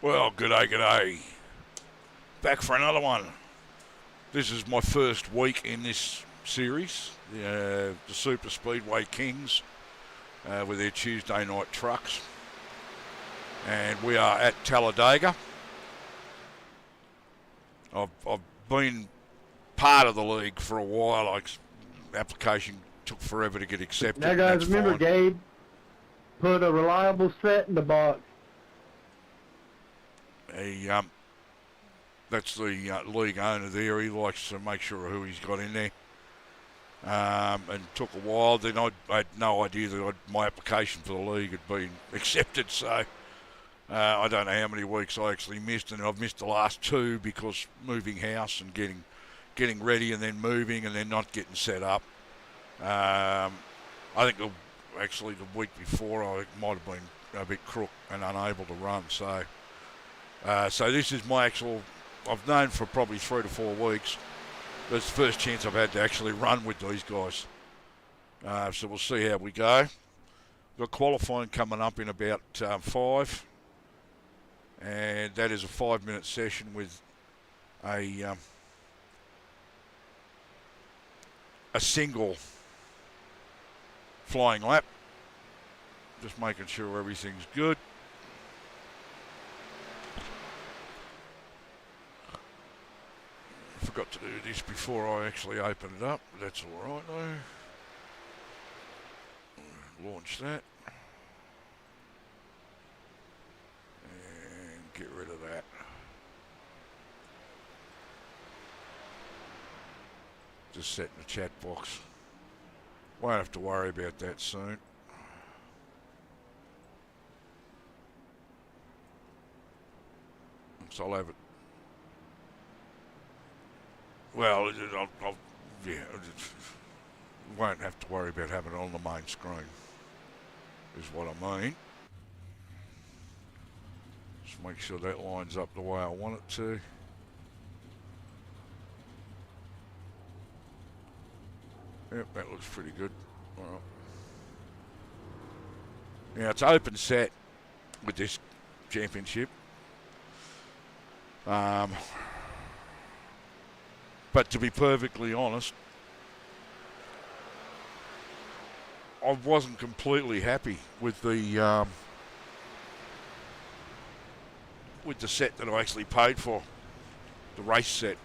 Well, g'day. Back for another one. This is my first week in this series, the Super Speedway Kings, with their Tuesday night trucks. And we are at Talladega. I've been part of the league for a while. Application took forever to get accepted. Now, guys, remember, fine. Gabe put a reliable set in the box. That's the league owner there. He likes to make sure who he's got in there. And took a while. Then I had no idea that my application for the league had been accepted. So I don't know how many weeks I actually missed, and I've missed the last two because moving house and getting ready and then moving and then not getting set up. I think actually the week before I might have been a bit crook and unable to run. So this is my actual. I've known for probably 3 to 4 weeks. But it's the first chance I've had to actually run with these guys. So we'll see how we go. We've got qualifying coming up in about 5. And that is a 5-minute session with a single flying lap. Just making sure everything's good. Forgot to do this before I actually open it up. That's all right though. Launch that. And get rid of that. Just set in the chat box. Won't have to worry about that soon. So I'll have it. Well, yeah, won't have to worry about having it on the main screen, is what I mean. Just make sure that lines up the way I want it to. Yep, that looks pretty good. All right. Now, it's open set with this championship. But to be perfectly honest, I wasn't completely happy with the set that I actually paid for, the race set.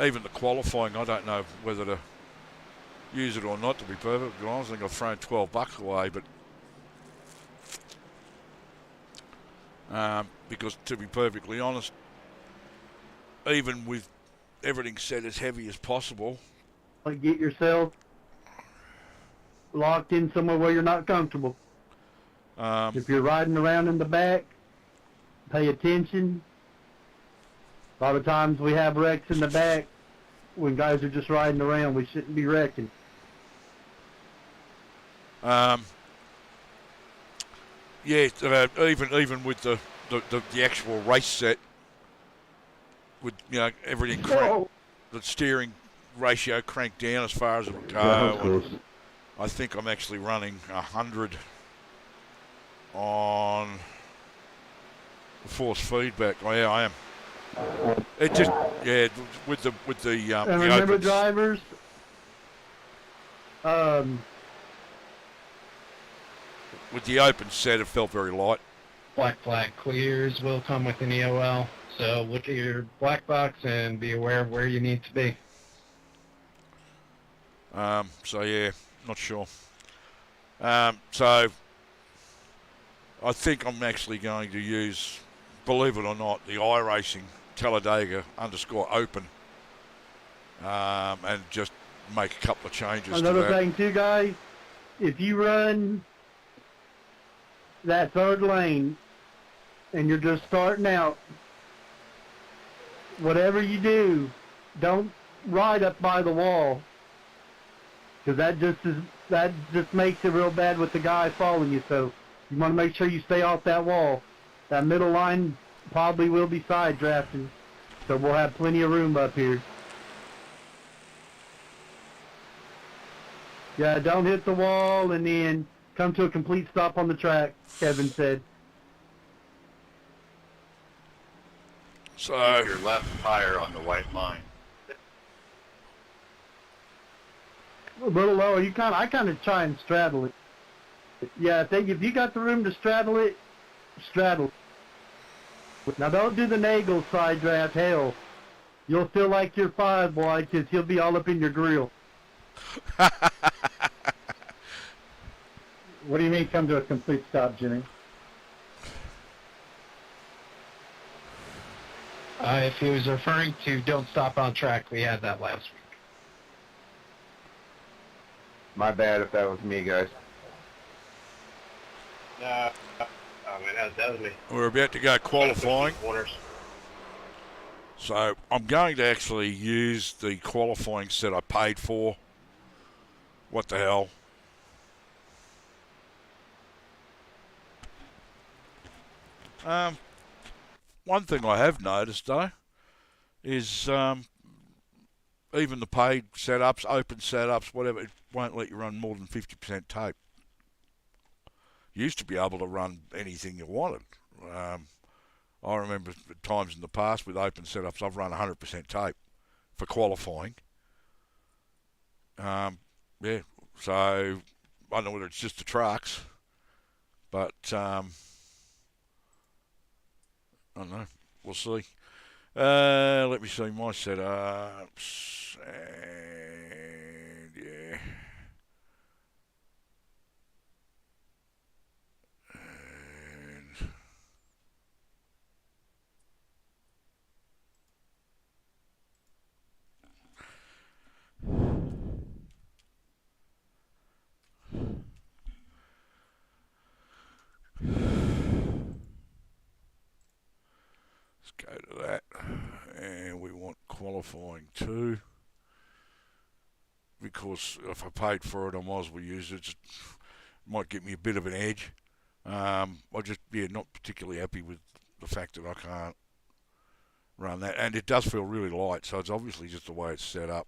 Even the qualifying, I don't know whether to use it or not, to be perfectly honest. I think I've thrown $12 away, but because to be perfectly honest, even with everything set as heavy as possible. Get yourself locked in somewhere where you're not comfortable. If you're riding around in the back, pay attention. A lot of times we have wrecks in the back when guys are just riding around. We shouldn't be wrecking. Yeah, even with the actual race set, with everything the steering ratio cranked down as far as it would go. I think I'm actually running 100 on the force feedback. Oh, yeah, I am. It just with the and remember, drivers, with the open set, it felt very light. Black flag clears will come with an EOL. So look at your black box and be aware of where you need to be. So yeah, not sure. So I think I'm actually going to use, believe it or not, the iRacing Talladega _open, and just make a couple of changes. Another thing too, guys, if you run that third lane and you're just starting out, whatever you do, don't ride up by the wall, because that just makes it real bad with the guy following you. So you want to make sure you stay off that wall. That middle line probably will be side drafting, so we'll have plenty of room up here. Yeah, don't hit the wall and then come to a complete stop on the track, Kevin said. So Keep your left tire on the white line. A little lower. I kind of try and straddle it. Yeah, if you got the room to straddle it, straddle it. Now don't do the Nagel side draft. Hell, you'll feel like you're 5, boy, because he'll be all up in your grill. What do you mean come to a complete stop, Jimmy? If he was referring to don't stop on track, we had that last week. My bad if that was me, guys. I mean, that was me. we're about to go qualifying. So I'm going to actually use the qualifying set I paid for. What the hell? One thing I have noticed though is even the paid setups, open setups, whatever, it won't let you run more than 50% tape. You used to be able to run anything you wanted. I remember times in the past with open setups, I've run 100% tape for qualifying. Yeah, so I don't know whether it's just the trucks, but I don't know. We'll see. Let me see my setups. And yeah. And let's go to that. And we want qualifying 2. Because if I paid for it, I might as well use it. It might give me a bit of an edge. I just, not particularly happy with the fact that I can't run that. And it does feel really light, so it's obviously just the way it's set up.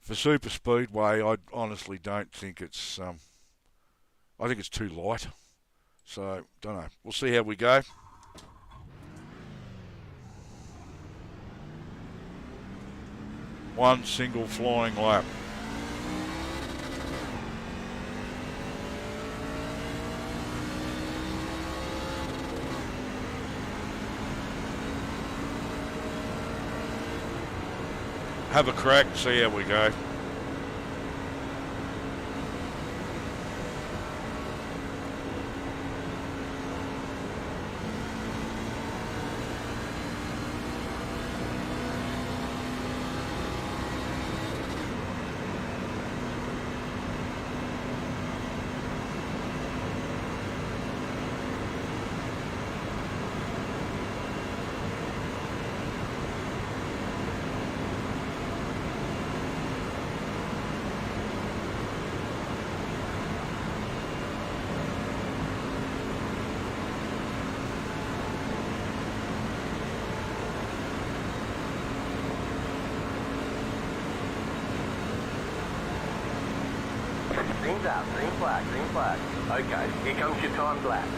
For Super Speedway, I honestly don't think it's, I think it's too light. So, don't know. We'll see how we go. One single flying lap. Have a crack and see how we go. Green's out, green flag, green flag. Okay, here comes your time lap.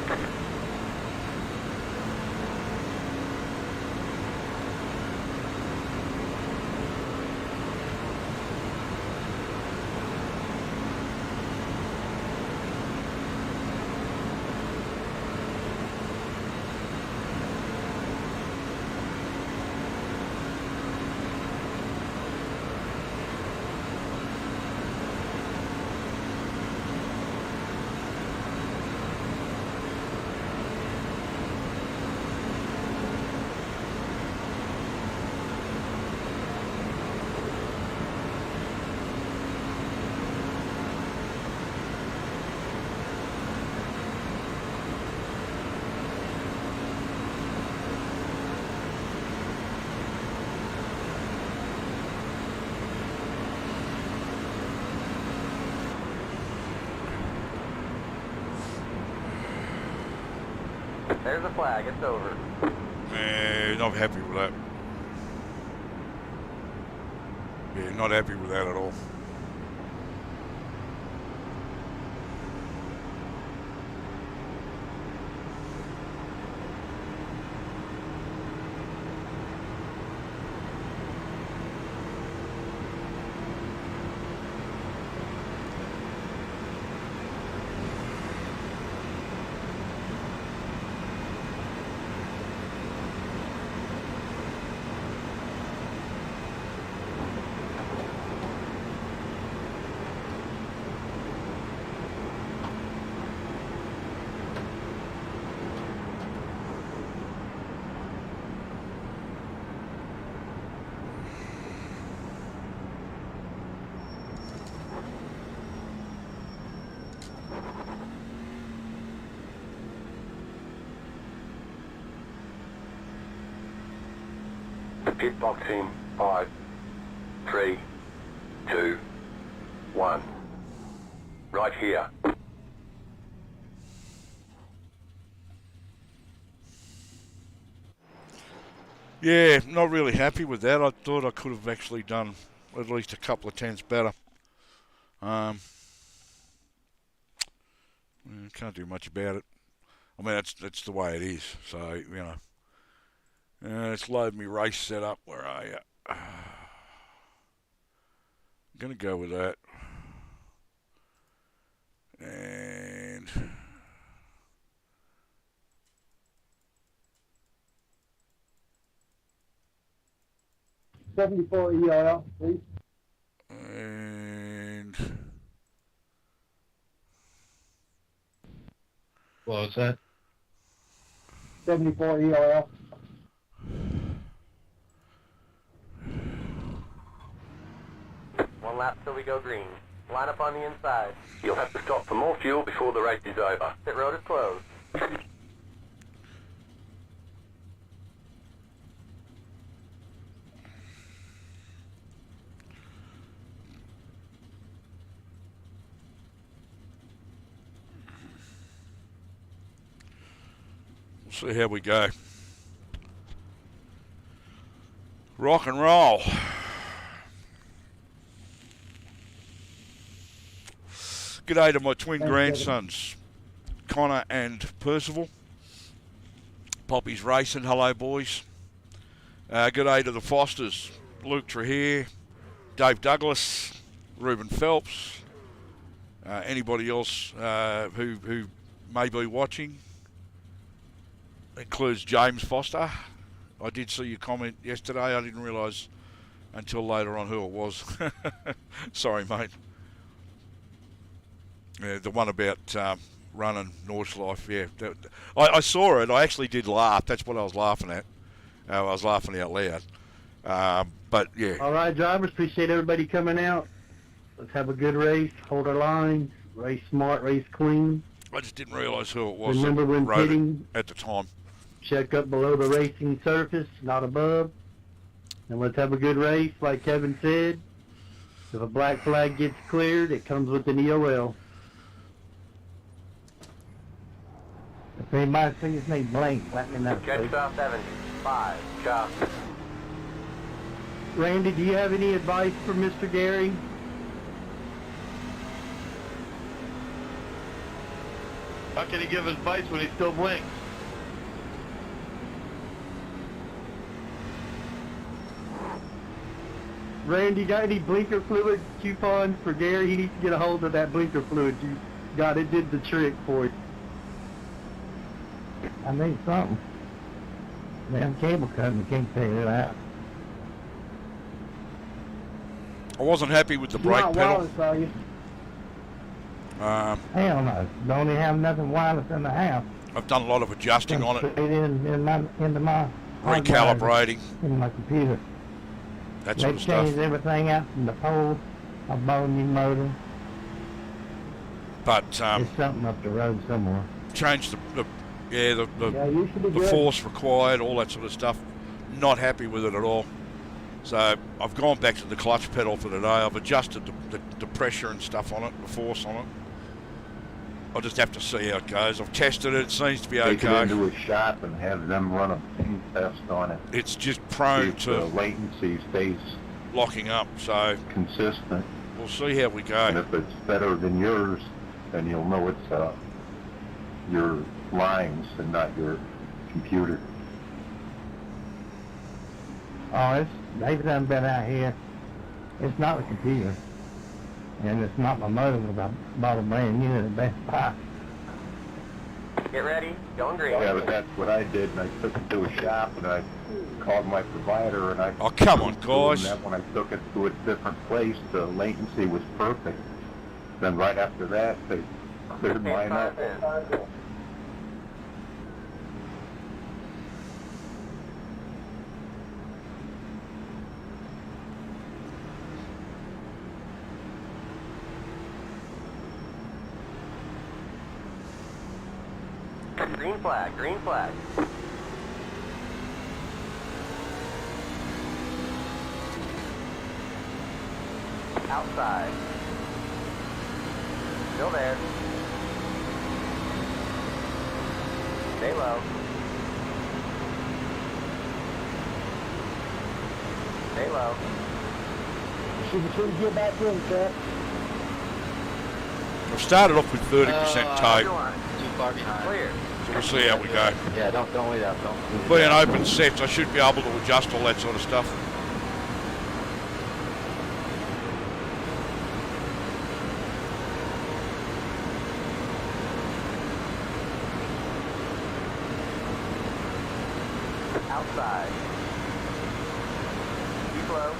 There's the flag, it's over. Not happy with that. Yeah, not happy with that at all. Pit box in 5, 3, 2, 1. Right here. Yeah, not really happy with that. I thought I could have actually done at least a couple of tenths better. Can't do much about it. I mean, that's the way it is. So, you know. Let's load me race setup. Where are you? I'm going to go with that. And 74 ERL, please. And What was that? 74 ERL. One lap till we go green. Line up on the inside. You'll have to stop for more fuel before the race is over. Pit road is closed. we'll see how we go. Rock and roll. G'day to my twin grandsons, Conner and Percival. Poppy's Racing, hello boys. G'day to the Fosters, Luke Trahere, Dave Douglas, Reuben Phelps, anybody else who may be watching. Includes James Foster. I did see your comment yesterday. I didn't realise until later on who it was. Sorry, mate. Yeah, the one about running Nordschleife, yeah. I saw it. I actually did laugh. That's what I was laughing at. I was laughing out loud. But, yeah. All right, drivers, appreciate everybody coming out. Let's have a good race, hold our lines, race smart, race clean. I just didn't realise who it was. Remember when wrote pitting, it at the time. check up below the racing surface, not above. And let's have a good race, like Kevin said. If a black flag gets cleared, it comes with an EOL. If anybody sees his name blank, let me know. Jet please. star 70. 5, sharp. Randy, do you have any advice for Mr. Gary? How can he give advice when he still blinks? Randy, got any blinker fluid coupons for Gary? He needs to get a hold of that blinker fluid you got. It did the trick for you. I need something. Damn cable company can't figure it out. I wasn't happy with the brake Not pedal. wireless, are you? Hell no. Don't even have nothing wireless in the house. I've done a lot of adjusting on it, Straight into my hard drive, recalibrating, in my computer. that They sort of stuff. changed everything out from the pole. I bought a new motor. But There's something up the road somewhere. changed the Yeah, you should be the good. force required, all that sort of stuff. Not happy with it at all. So I've gone back to the clutch pedal for today. I've adjusted the pressure and stuff on it, the force on it. I'll just have to see how it goes. I've tested it. It seems to be Take it okay. into a shop and have them run a ping test on it. It's just See prone if the to latency stays locking up. So consistent. we'll see how we And go. if it's better than yours, then you'll know it's your lines and not your computer. Oh, they've done been out here. It's not the computer. And it's not my motor, but I bought a brand new at Best Buy. Get ready. Going green. Yeah, but that's what I did, and I took it to a shop, and I called my provider, and I... Oh, come on, told guys. them that when I took it to a different place, the latency was perfect. Then right after that, they cleared mine up. Green flag, green flag. Outside. Still there. Stay low. Stay low. Should be sure to get back in, Cap. I've started off with 30% tape, Too far behind. Clear. so we'll see how we go. Yeah, don't lead out. Don't. Being open sets, I should be able to adjust all that sort of stuff. Outside. Keep low.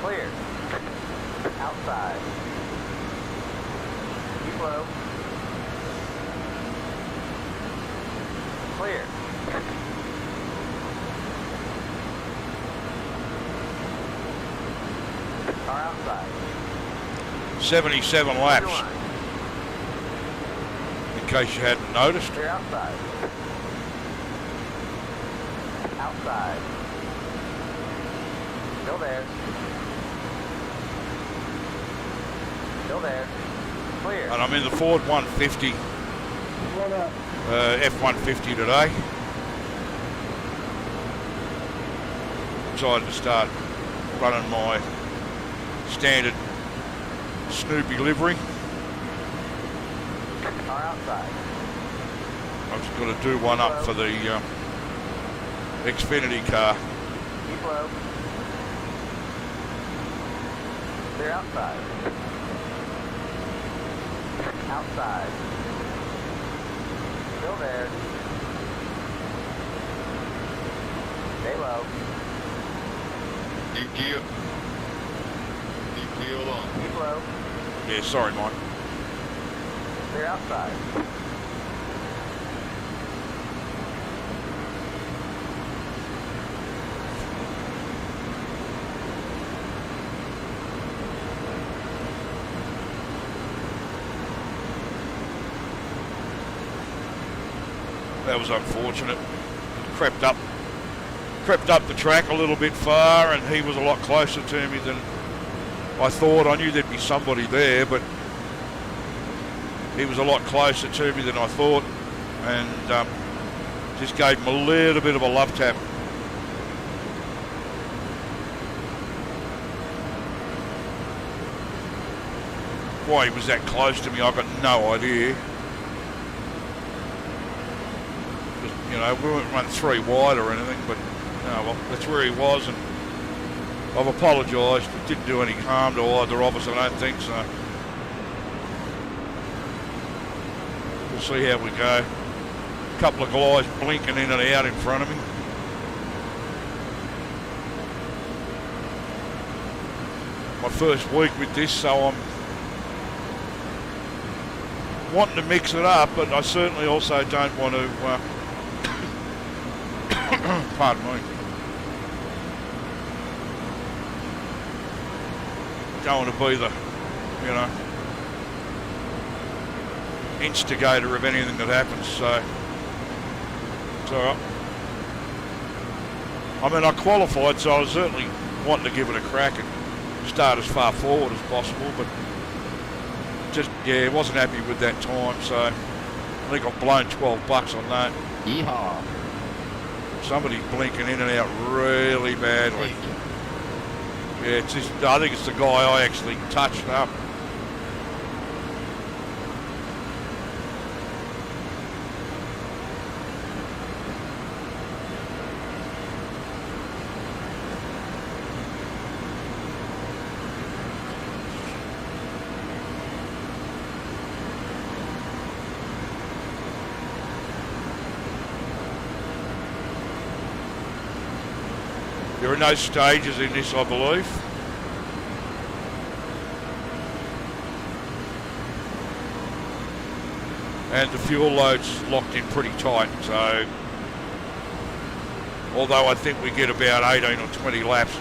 Clear. Outside. Keep low. Clear. Car outside. 77 Your laps, line. in case you hadn't noticed. Clear outside. Outside. Still there. Still there. Clear. And I'm in the Ford 150, Run up. F-150 today. Decided to start running my standard Snoopy livery. Car outside. I've just got to do one up for the Xfinity car. Keep low. Clear outside. Outside. Still there. Stay low. Keep low. Yeah, sorry, Mike. Clear outside. That was unfortunate. Crept up the track a little bit far, and he was a lot closer to me than I thought. I knew there'd be somebody there, but he was a lot closer to me than I thought, and just gave him a little bit of a love tap. Why he was that close to me, I've got no idea. You know, we wouldn't run 3 wide or anything, but well, that's where he was, and I've apologised. It didn't do any harm to either of us, I don't think, so we'll see how we go. A couple of guys blinking in and out in front of me. My first week with this, so I'm wanting to mix it up, but I certainly also don't want to pardon me. Don't want to be the, instigator of anything that happens, so it's all right. I mean, I qualified, so I was certainly wanting to give it a crack and start as far forward as possible, but just, yeah, wasn't happy with that time, so I think I've blown $12 on that. Yeehaw. Somebody's blinking in and out really badly. Yeah, it's just, I think it's the guy I actually touched up. There are no stages in this, I believe. And the fuel load's locked in pretty tight, so although I think we get about 18 or 20 laps,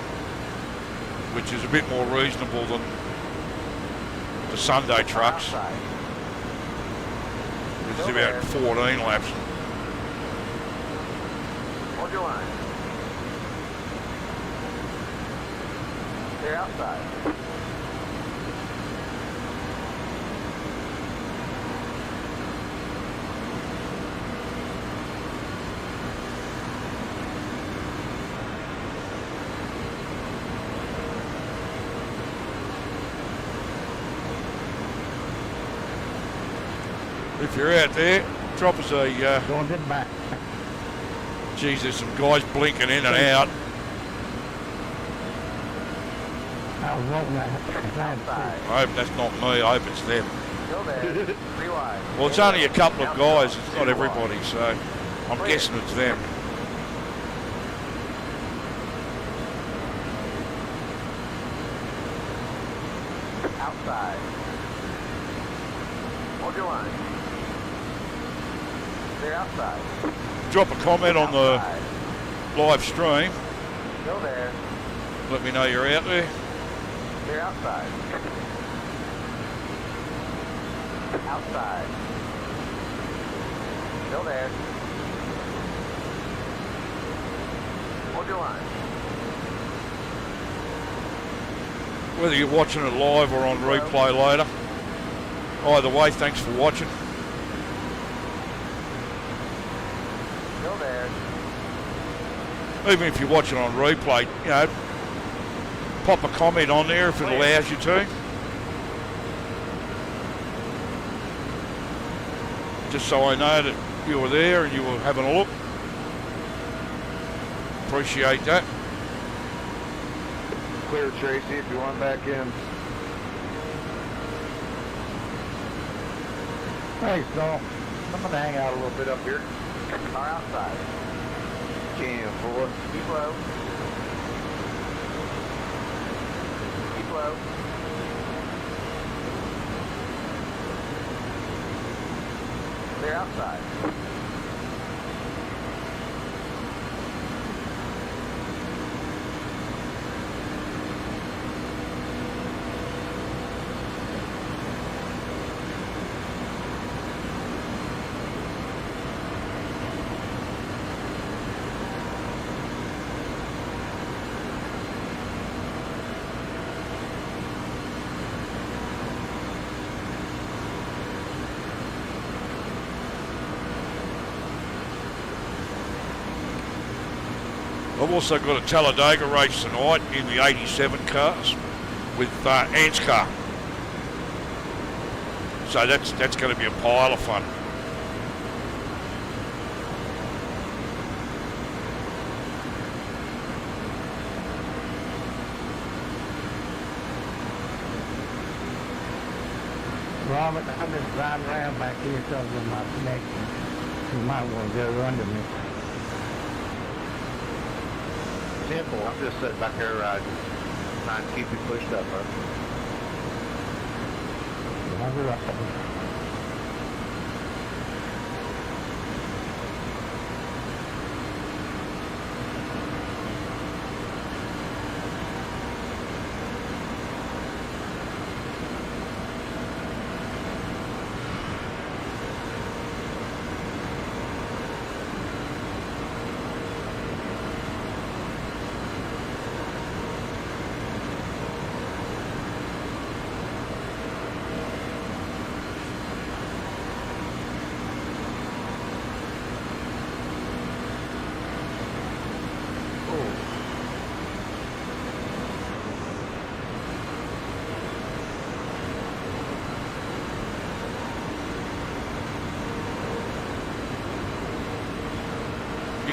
which is a bit more reasonable than the Sunday trucks, which is about 14 laps. Hold your line. Clear outside. If you're out there, drop us a, Going to the back. geez, there's some guys blinking in and out. I was rolling that. Outside. I hope that's not me, I hope it's them. Still there. 3 wide. Well, it's only a couple of guys, it's not everybody, so I'm guessing it's them. Outside. Hold your line. Clear outside. Drop a comment on the Outside. live stream. Still there. Let me know you're out there. Clear outside. Outside. Still there. Hold your line. Whether you're watching it live or on replay later. Either way, thanks for watching. Still there. Even if you're watching on replay, you know, pop a comment on there if it allows you to. Just so I know that you were there and you were having a look. Appreciate that. Clear, Tracy, if you want back in. Thanks, Doll. I'm going to hang out a little bit up here. Car outside. 10-4. Keep low. Keep low. Clear outside. I've also got a Talladega race tonight in the 87 cars with Ant's car. So that's going to be a pile of fun. Robert, I'm just driving around back here because of my connection. You might want to go under me. Simple. I'm just sitting back here trying to keep you pushed up, huh? Drive up.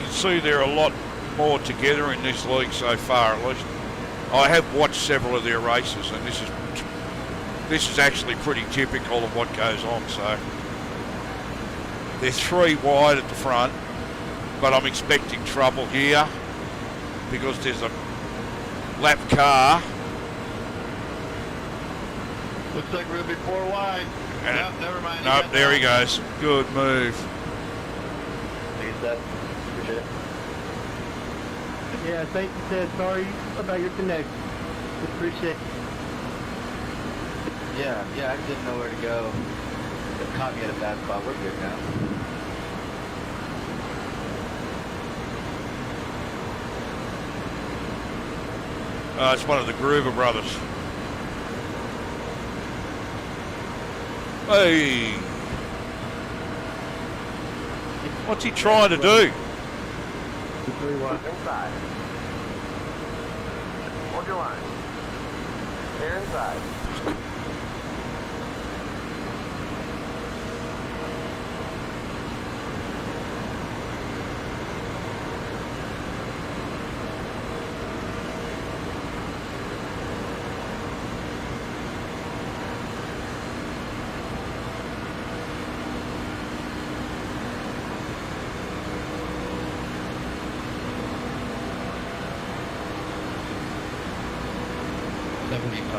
See, they're a lot more together in this league so far, at least. I have watched several of their races, and this is actually pretty typical of what goes on. So they're 3 wide at the front, but I'm expecting trouble here because there's a lap car. Looks like we'll be 4 wide. And Nope, never mind. Nope, there he goes. Good move. Need that. Appreciate it. Yeah, thank you, Ted. Sorry about your connection. Appreciate it. Yeah, I didn't know where to go. It caught me at a bad spot. We're good now. It's one of the Groover brothers. Hey! What's he trying to do? Inside. Hold your line. They're inside.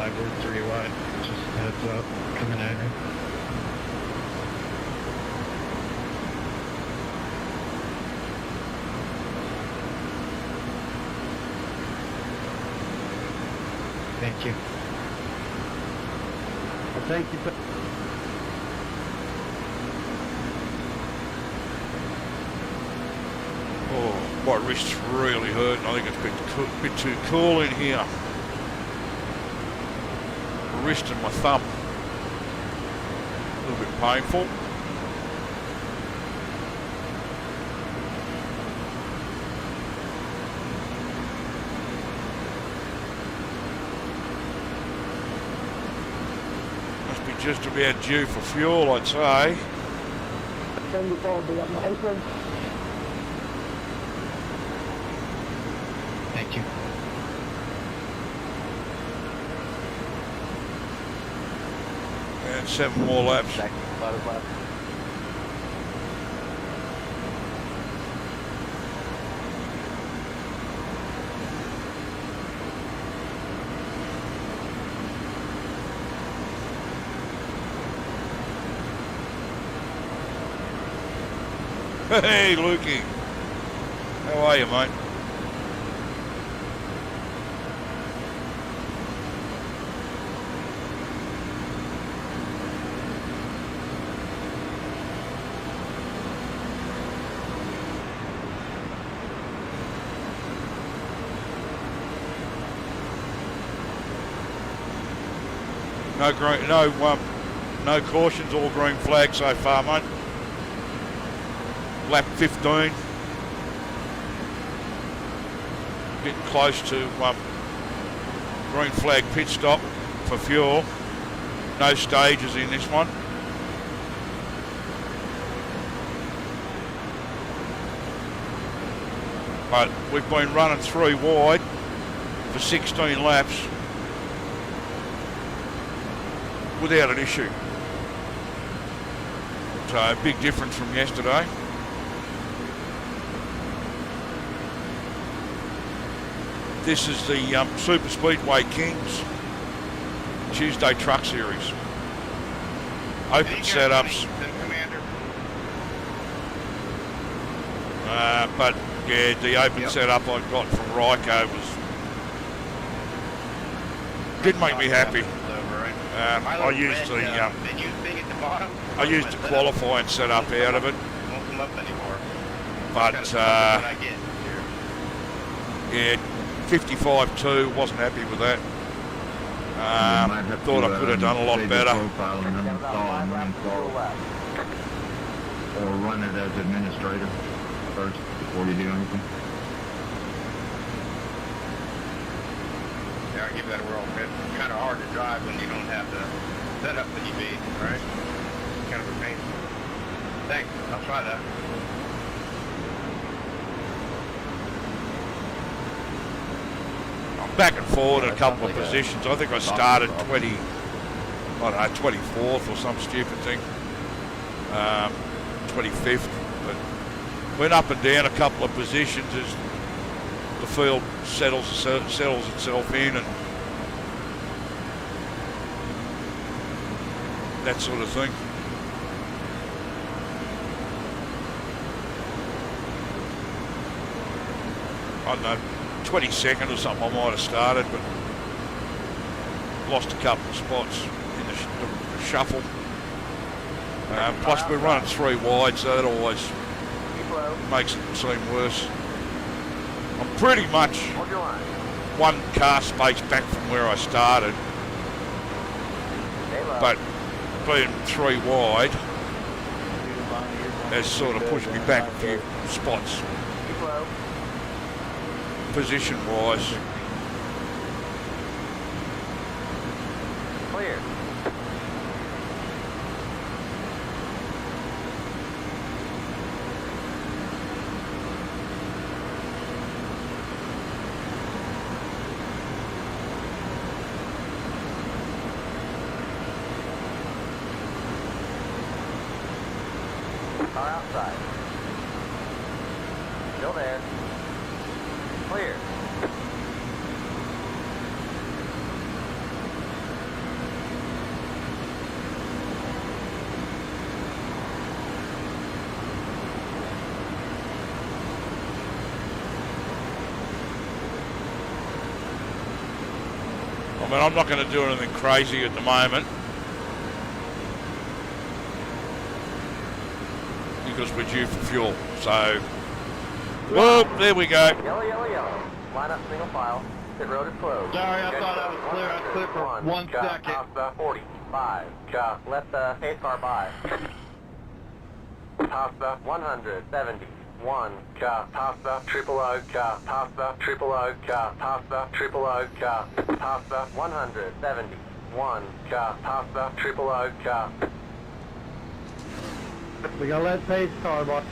We're 3 wide. Just heads up, coming at you. Thank you. Thank you. Oh, my wrist's really hurting. I think it's a bit too cool in here. My wrist and my thumb. A little bit painful. Must be just about due for fuel, I'd say. Thank you. And 7 more laps. Hey, Lukey. How are you, mate? No green, no cautions, all green flags so far, mate. Lap 15. Getting close to green flag pit stop for fuel. No stages in this one. But we've been running 3 wide for 16 laps without an issue. So a big difference from yesterday. This is the Super Speedway Kings Tuesday Truck Series. Open setups. But yeah, the open setup I got from Ryko didn't make me happy. I used the qualifying setup out of it. But yeah, 55.2, wasn't happy with that. Thought I could have done a lot better. Or run it as administrator first before you do anything. Yeah, I'll give that a whirl. It's kind of hard to drive when you don't have the setup that you need, right? Kind of a pain. Thanks, I'll try that. I'm back and forward in a couple of positions. I think I started 24th or some stupid thing. 25th. But went up and down a couple of positions as the field settles itself in and that sort of thing. I don't know, 22nd or something I might have started, but lost a couple of spots in the shuffle. Plus we're running 3 wide, so that always makes it seem worse. I'm pretty much one car space back from where I started, but being 3 wide has sort of pushed me back a few spots, position-wise. Clear. Car outside. Still there. Clear. I mean, I'm not going to do anything crazy at the moment because we're due for fuel. So, whoop, there we go. Yellow, yellow, yellow. Line up single file. Pit road is closed. Sorry, I thought I was clear. I quit for 1 second. Top 45. Let the pace car by. Top 170. 1, Pasta, triple O, Pasta, triple O, Pasta, triple O, Pasta, 170. 1, Pasta, triple O, We gotta let pace car by.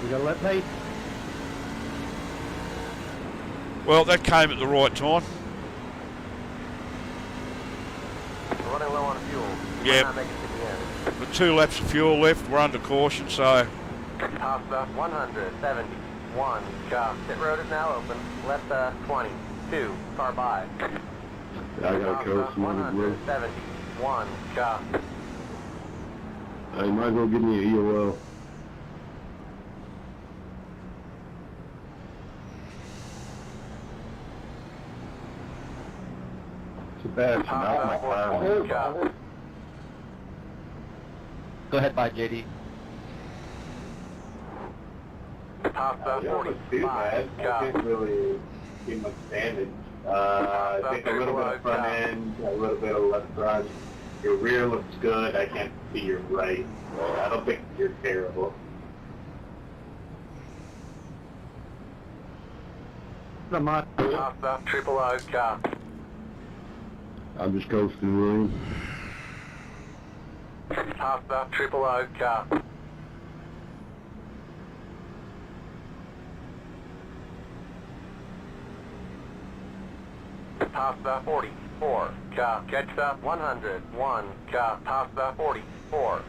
We gotta let pace. Well, that came at the right time. We're running low on fuel. You might not make it to the end. With 2 laps of fuel left, we're under caution, so... Pasta, 170. 1, pit road is now open. Let the 20. 2, car by. I gotta coast some of the 170. 1, You might as well give me an EOL. Too bad it's not my car. Go ahead, by JD. Pasta, 45. I didn't really see much damage. I think a little bit of front end, a little bit of left front. Your rear looks good. I can't see your right. I don't think you're terrible. Pasta, triple O, I'm just coasting, William. Pasta, triple O, Pasta, 44, catch up 100, 1, Pasta, 44,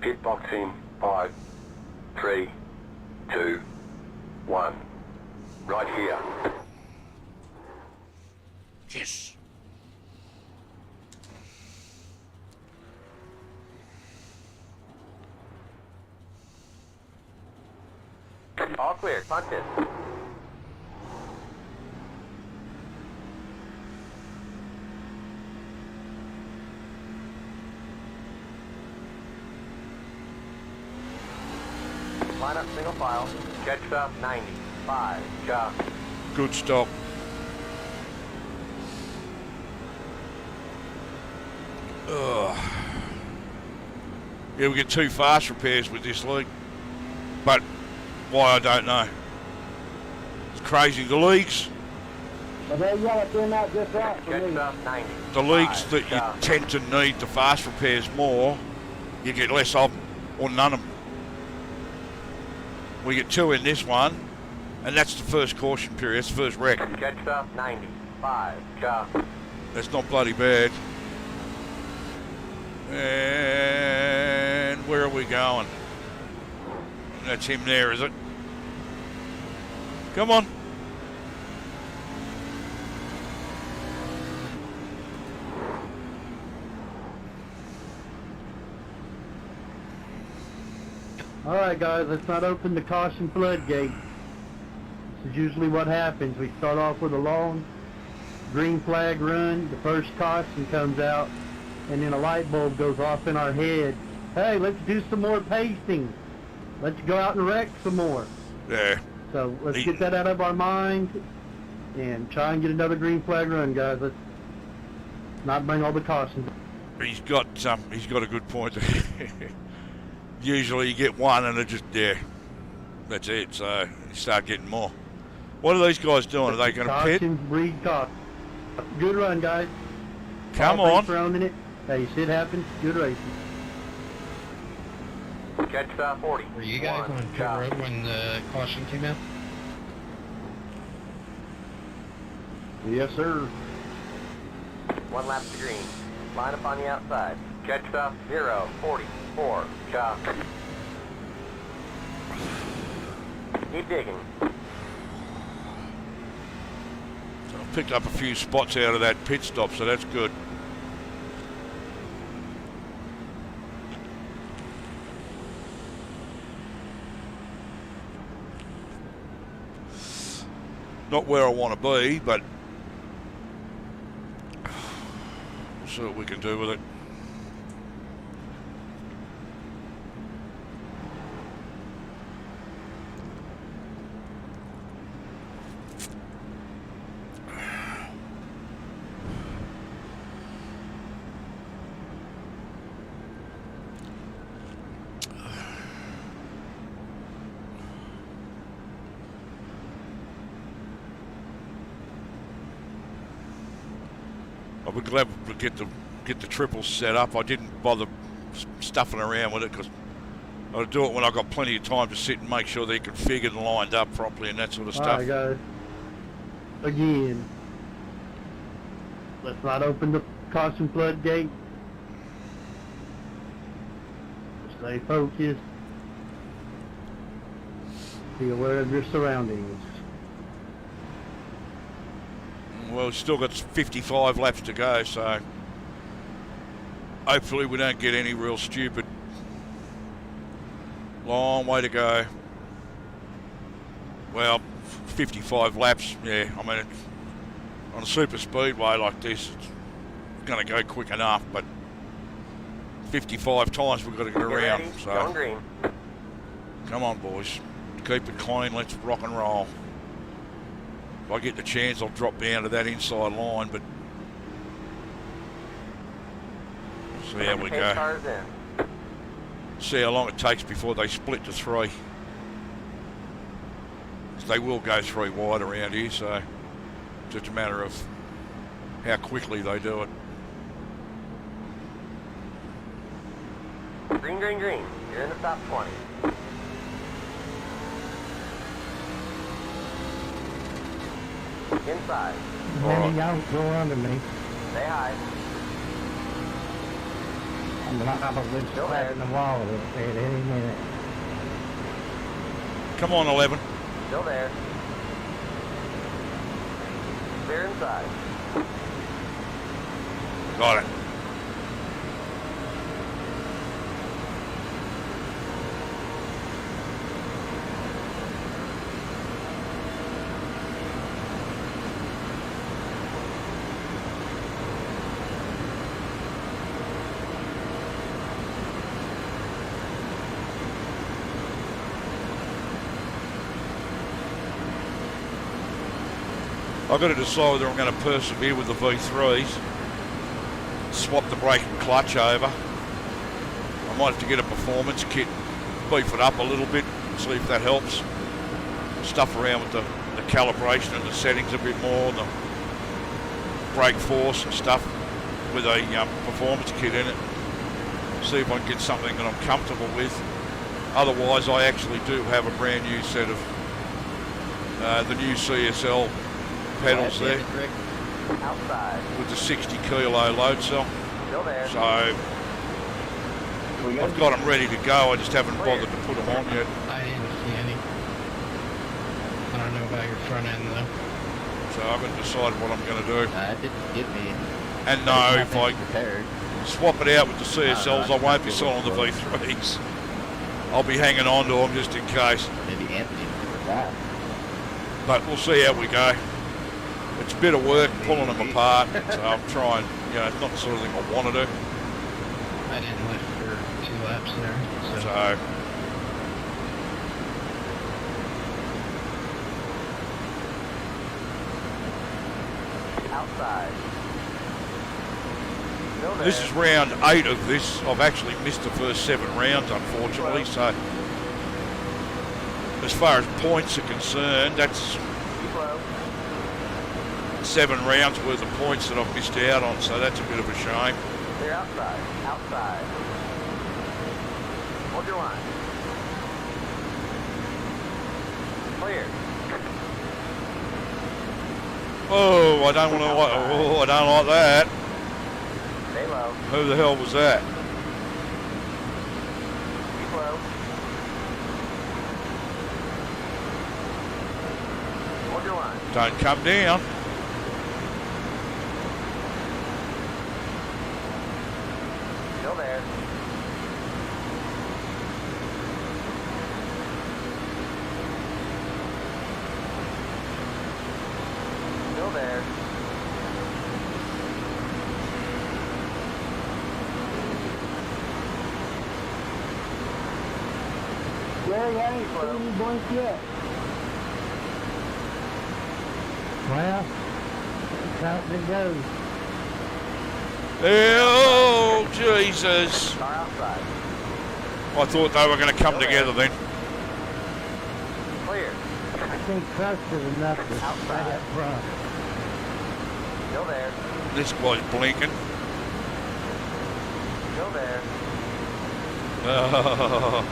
Pit boxing, 5, 3, 2, 1, right here. Yes. All clear, punch it. Line up single file, catch up 90, 5, Good stop. Ugh. Yeah, we get 2 fast repairs with this league, but why I don't know. It's crazy. The leagues, But they yell at them out just right for me. catch up 90. the leagues that you tend to need the fast repairs more, you get less of them, or none of them. We get 2 in this one, and that's the first caution period. That's the first wreck. Catch up 90, 5, That's not bloody bad. And where are we going? That's him there, is it? Come on. All right, guys, let's not open the caution floodgate. This is usually what happens. We start off with a long green flag run. The first caution comes out, and then a light bulb goes off in our head. Hey, let's do some more pacing. let's go out and wreck some more. Yeah. So let's get that out of our mind and try and get another green flag run, guys. Let's not bring all the cautions. He's got a good point there. Usually you get one and it just, that's it. So you start getting more. What are these guys doing? Are they going to pit? Caution, breed caution. Good run, guys. Come All on. thanks for owning it. Hey, shit happens. Good racing. Catch stop 40. Were you guys on pit road when the caution came out? Yes, sir. 1 lap to green. Line up on the outside. Catch stop 0, 44. Chop. Keep digging. So I've picked up a few spots out of that pit stop, so that's good. Not where I want to be, but we'll see what we can do with it. I'll be glad to get the triples set up. I didn't bother stuffing around with it because I'll do it when I've got plenty of time to sit and make sure they're configured and lined up properly and that sort of stuff. Alright, guys. Again, let's not open the caution floodgate. Stay focused. Be aware of your surroundings. Well, we've still got 55 laps to go, so hopefully we don't get any real stupid. Long way to go. Well, 55 laps, yeah. I mean, on a super speedway like this, it's going to go quick enough, but 55 times we've got to get around. Ready? So Going green. come on, boys. Keep it clean. Let's rock and roll. If I get the chance, I'll drop down to that inside line, but see how we go. Cars in. See how long it takes before they split to 3. 'Cause they will go 3 wide around here, so it's just a matter of how quickly they do it. Green, green, green. You're in the top 20. Inside. Maybe y'all go under me. Stay high. I'm liable to Still slap there. in the wall at any minute. Come on, 11. Still there. Clear inside. Got it. I've got to decide whether I'm going to persevere with the V3s, swap the brake and clutch over. I might have to get a performance kit, beef it up a little bit, see if that helps. Stuff around with the calibration and the settings a bit more, the brake force and stuff with a performance kit in it. See if I can get something that I'm comfortable with. Otherwise, I actually do have a brand new set of the new CSL pedals there Outside. with the 60 kilo load cell. Still there. So I've got them ready to go. I just haven't bothered to put them on yet. I didn't see any. I don't know about your front end though. So I haven't decided what I'm going to do. It didn't get me. And no, if I prepared. swap it out with the CSLs, I won't be selling the V3s. I'll be hanging on to them just in case. Maybe Anthony would that. But we'll see how we go. It's a bit of work pulling them apart, so I'm trying, it's not the sort of thing I want to do. I didn't lift for 2 laps there. So So outside. Still there. This is round 8 of this. I've actually missed the first 7 rounds, unfortunately. So, as far as points are concerned, that's Keep low. 7 rounds worth of points that I've missed out on. So that's a bit of a shame. Clear outside. Outside. Hold your line. Clear. Oh, I don't want to. Oh, I don't like that. Stay low. Who the hell was that? Keep low. Hold your line. Don't come down. Still there. Still there. Gary, I ain't seen you blink yet. Well, that's how it goes. Oh, Jesus. Car outside. I thought they were going to come together then. Clear. I think trusted enough to stay up front. Still there. This guy's blinking. Still there. Oh,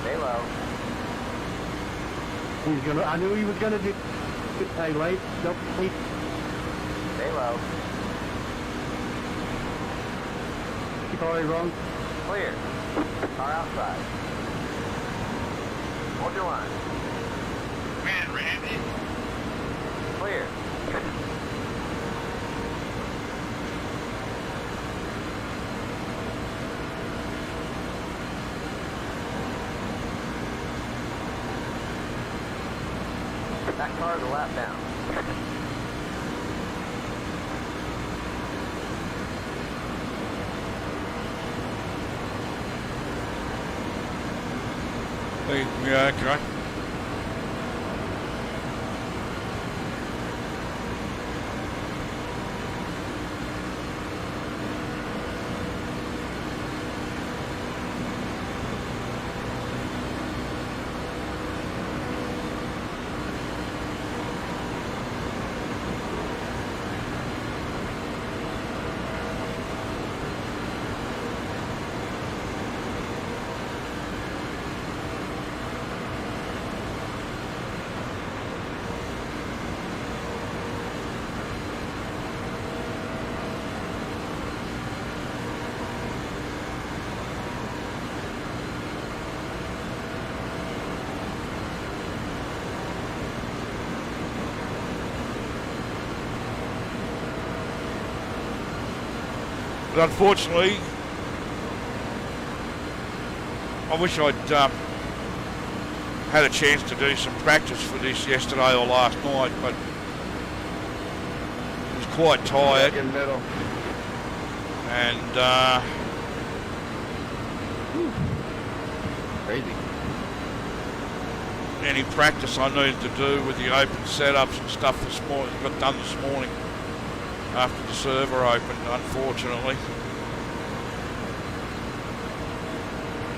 Stay low. He's gonna. I knew he was gonna do. Hey, late. Don't leave. Stay low. Sorry, wrong. Clear. Car outside. Hold your line. Man, Randy. Clear. That car is a lap down. yeah, okay. But unfortunately, I wish I'd had a chance to do some practice for this yesterday or last night, but I was quite tired. In the middle. And Crazy. any practice I needed to do with the open setups and stuff this morning got done this morning after the server opened, unfortunately.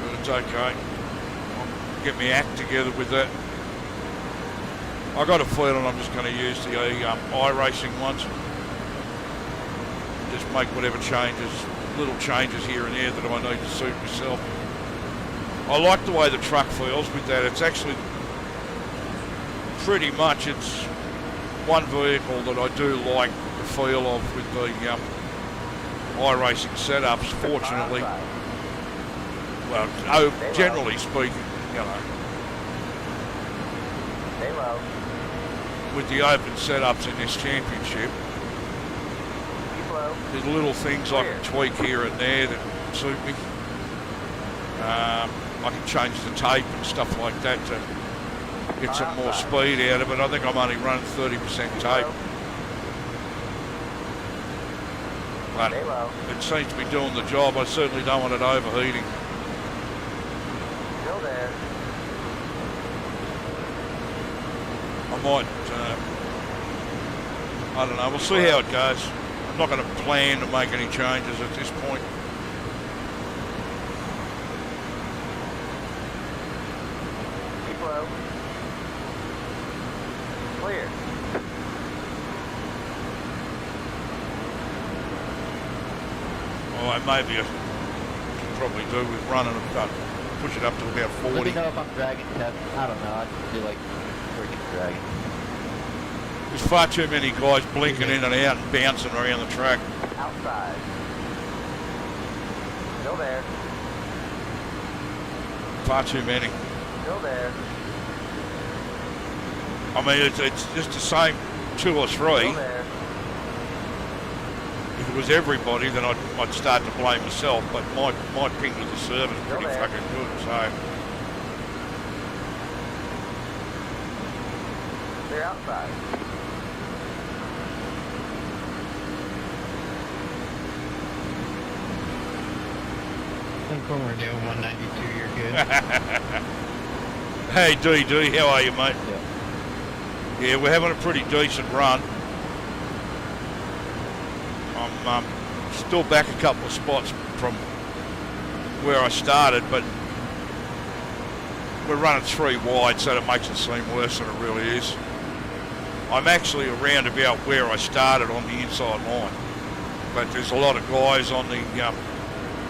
But it's okay. I'll get my act together with that. I got a feeling I'm just going to use the iRacing ones. Just make whatever changes, little changes here and there that I need to suit myself. I like the way the truck feels with that. It's actually pretty much, it's one vehicle that I do like the feel of with the iRacing setups, fortunately. Well, generally speaking, you know, Stay low. with the open setups in this championship, Keep low. there's little things I can tweak here and there that suit me. I can change the tape and stuff like that to get some more speed out of it. I think I'm only running 30% tape, but Stay low. it seems to be doing the job. I certainly don't want it overheating. Still there. I might I don't know. We'll see how it goes. I'm not going to plan to make any changes at this point. Keep low. Clear. Oh, maybe I should probably do with running about, push it up to about 40. Let me know if I'm dragging, Kev. I don't know. I just feel like freaking dragging. There's far too many guys blinking in and out and bouncing around the track. Outside. Still there. Far too many. Still there. I mean, it's just the same 2 or 3. Still there. If it was everybody, then I'd start to blame myself. But my ping to the server's pretty there. fucking good, so. They're outside. I think when we're doing 192, you're good. Hey, DD, how are you, mate? Yeah. Yeah, we're having a pretty decent run. I'm still back a couple of spots from where I started, but we're running 3 wide, so that makes it seem worse than it really is. I'm actually around about where I started on the inside line, but there's a lot of guys on the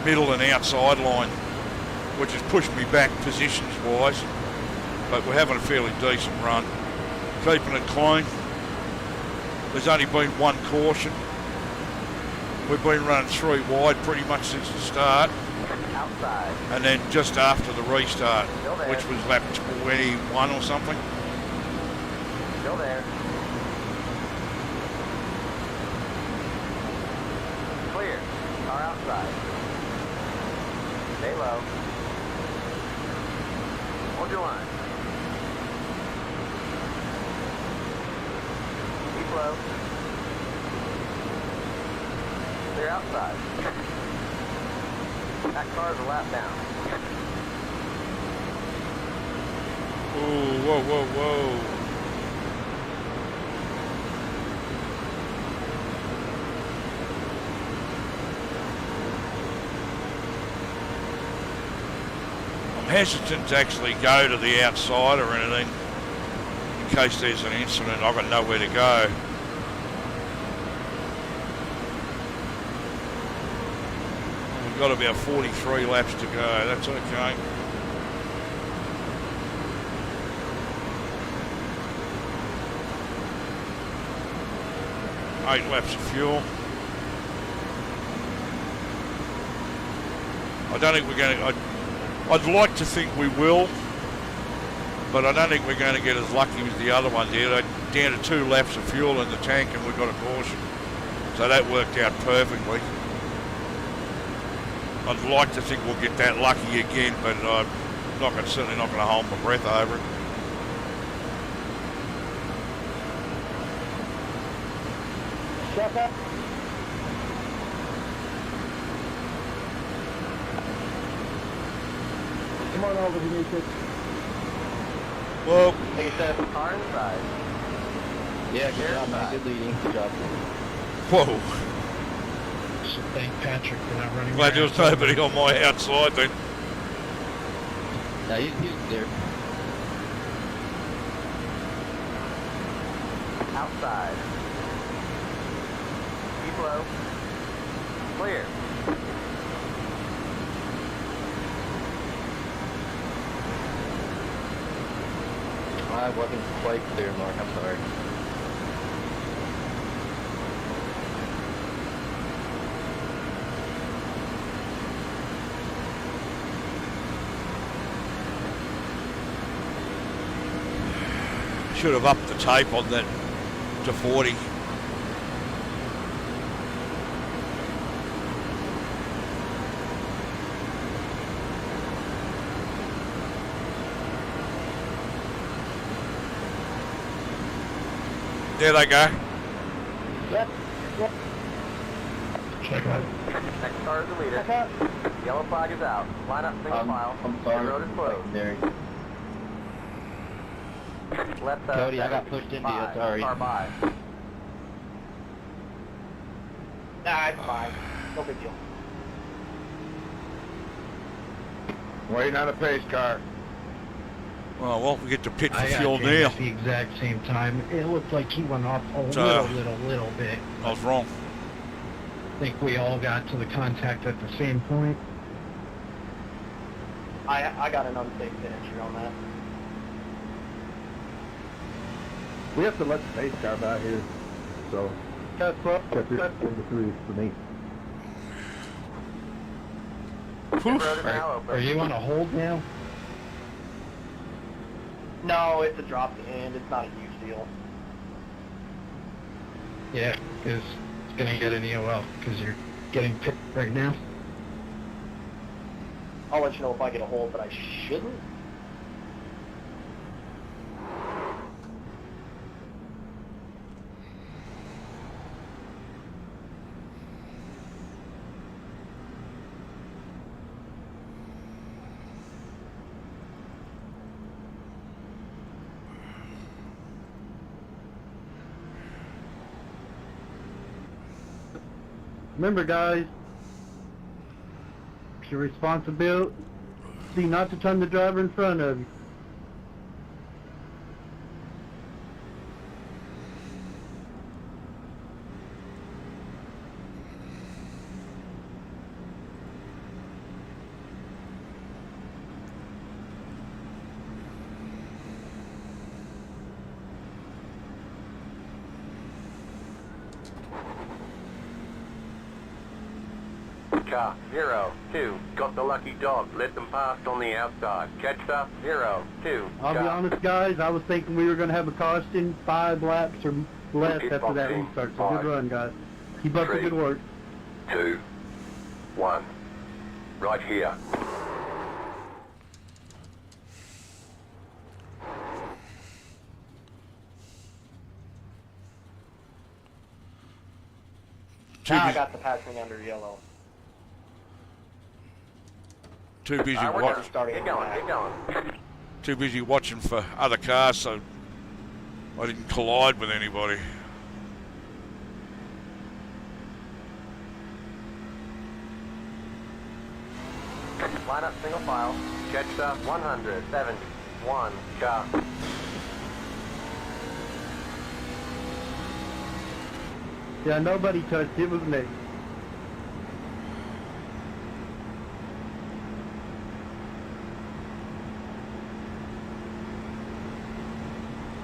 middle and outside line, which has pushed me back positions-wise, but we're having a fairly decent run. Keeping it clean. There's only been 1 caution. We've been running 3 wide pretty much since the start. Outside. And then just after the restart, Still there. which was lap 21 or something. Still there. Clear. Car outside. Stay low. Hold your line. Keep low. Clear outside. That car's a lap down. Ooh, whoa, whoa, whoa. I'm hesitant to actually go to the outside or anything in case there's an incident. I've got nowhere to go. We've got about 43 laps to go. That's okay. Eight laps of fuel. I don't think we're going to... I'd like to think we will, but I don't think we're going to get as lucky as the other one did. Down to 2 laps of fuel in the tank and we got a caution. So that worked out perfectly. I'd like to think we'll get that lucky again, but I'm certainly not going to hold my breath over it. Shut up. Come on over, Demetrius. Well, Take it, Seth. Car inside. Yeah, good job, man. Good leading. Good job. whoa. So thank Patrick for not running. Glad there was nobody on my outside then. No, he's there. Outside. Keep low. Clear. I wasn't quite clear, Mark. I'm sorry. Should have upped the tape on that to 40. There they go. Yep. Check out. Next car is the leader. Back up. Yellow flag is out. Line up single file. I'm The sorry. road is closed. There. Left Cody, I got pushed into you, 5. sorry. Car by. Nah, it's fine. No big deal. Waiting on a pace car. Well, we get to pit for I got fuel James now. at the exact same time. It looked like he went off a So, little bit. I was wrong. I think we all got to the contact at the same point. I got an unsafe finisher on that. We have to let the pace car by here, so That's what. cut this into three for me. Road is now Are open. you on a hold now? No, it's a drop to end. It's not a huge deal. Yeah, because it's going to get an EOL because you're getting picked right now. I'll let you know if I get a hold, but I shouldn't. Remember, guys, it's your responsibility not to turn the driver in front of you. Car 02, got the lucky dog, let them past on the outside. Catch up 02. I'll be honest, guys, I was thinking we were going to have a costing 5 laps or less after that restart. So good run, guys. Keep up the good work. 2, 1, right here. Now I got the passing under yellow. Too busy We're watching. going. Get going, get going. Too busy watching for other cars, so I didn't collide with anybody. Line up single file. Catch up 171. Car. Yeah, nobody touched it. It was me.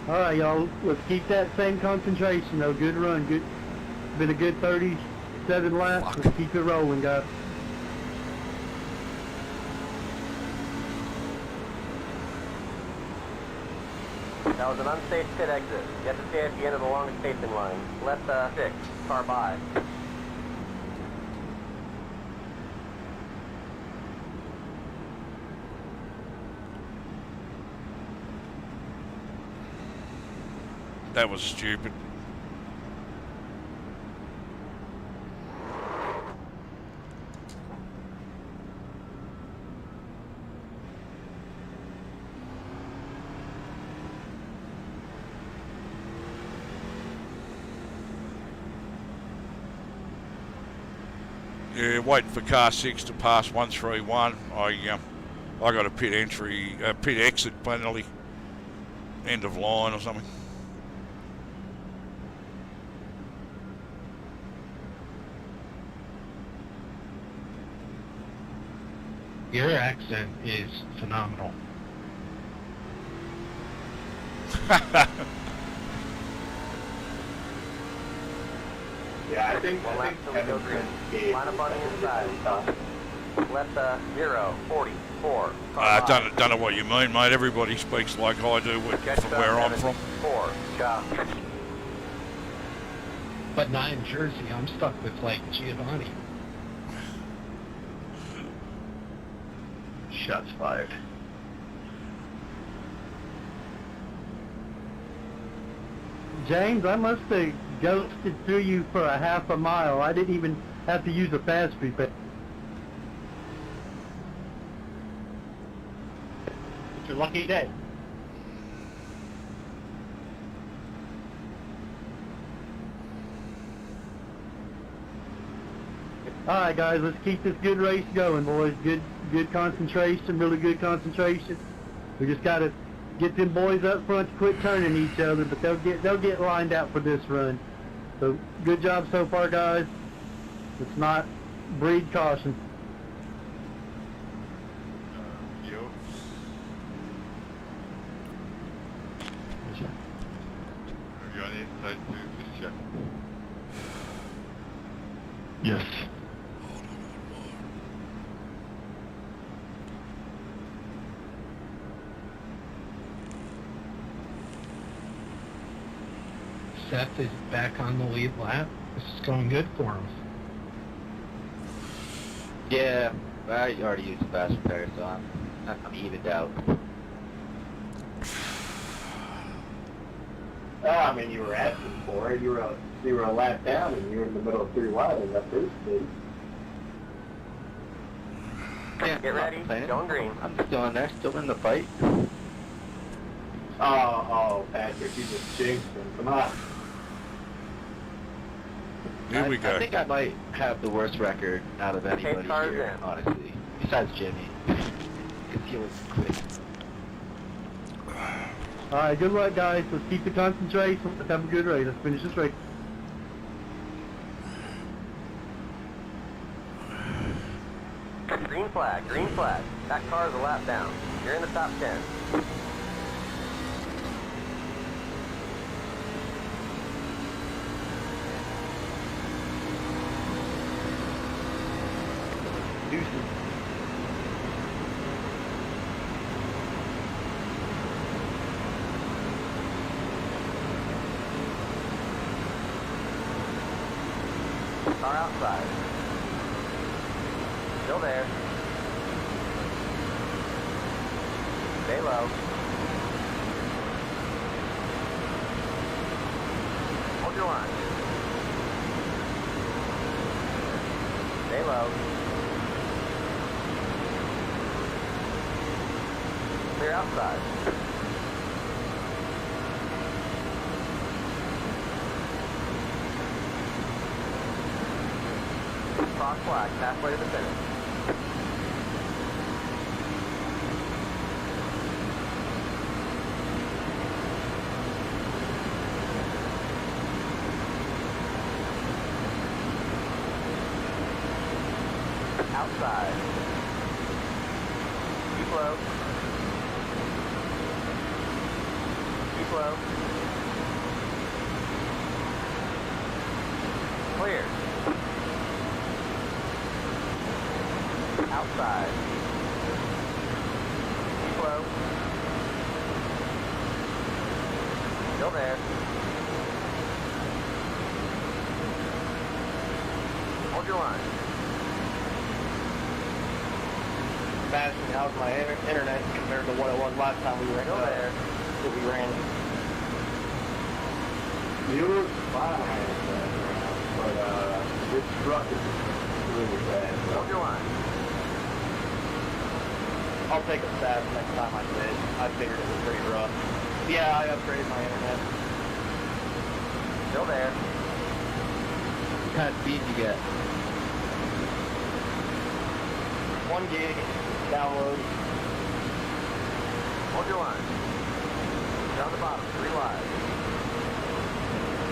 All right, y'all. Let's keep that same concentration, though. Good run. Good. Been a good 37 laps. Let's keep it rolling, guys. That was an unsafe pit exit. You have to stay at the end of the longest pacing line. Left 6, car by. That was stupid. Yeah, waiting for car 6 to pass 131. I got a pit entry, pit exit penalty, end of line or something. Your accent is phenomenal. Yeah, I think One lap till we go Kevin green. gave Line up on the inside. tough. Left 0, 44. I don't know what you mean, mate. Everybody speaks like I do from where I'm from. 4, car. But not in Jersey. I'm stuck with, like, Giovanni. Shots fired. James, I must have ghosted through you for a half a mile. I didn't even have to use a fast repair. It's your lucky day. Alright guys, let's keep this good race going, boys. Good concentration, really good concentration. We just gotta get them boys up front to quit turning each other, but they'll get lined out for this run. So good job so far, guys. Let's not breed caution. Yes. Seth is back on the lead lap. This is going good for him. Yeah, I already used the fast repair, so I'm evened out. Oh, I mean, you were asking for it. You were a lap down, and you were in the middle of 3 wide in that first stage. Yeah, Get ready, going green. I'm still in there, still in the fight. Oh, Patrick, you just jinxed him. Come on. Here we go. I think I might have the worst record out of anybody cars here, in. honestly. Besides Jimmy. Because he was quick. Alright, good luck guys. Let's keep the concentration. Let's have a good race. Let's finish this race. Green flag, green flag. That car is a lap down. You're in the top 10. Deuces. Car outside. Still there. Stay low. Hold your line. Stay low. Clear outside. Cross flag, halfway to the finish. Outside. Keep low. Keep low. Clear. Outside. Keep low. Still there. Hold your line. Madison, how's my internet compared to what it was last time we ran? Still there. That we ran. You were fine, but this truck is really bad. Hold your line. I'll take a stab next time I did. I figured it was pretty rough. Yeah, I upgraded my internet. Still there. What kind of speed you get? 1 gig download. Hold your line. Down the bottom, 3 wide.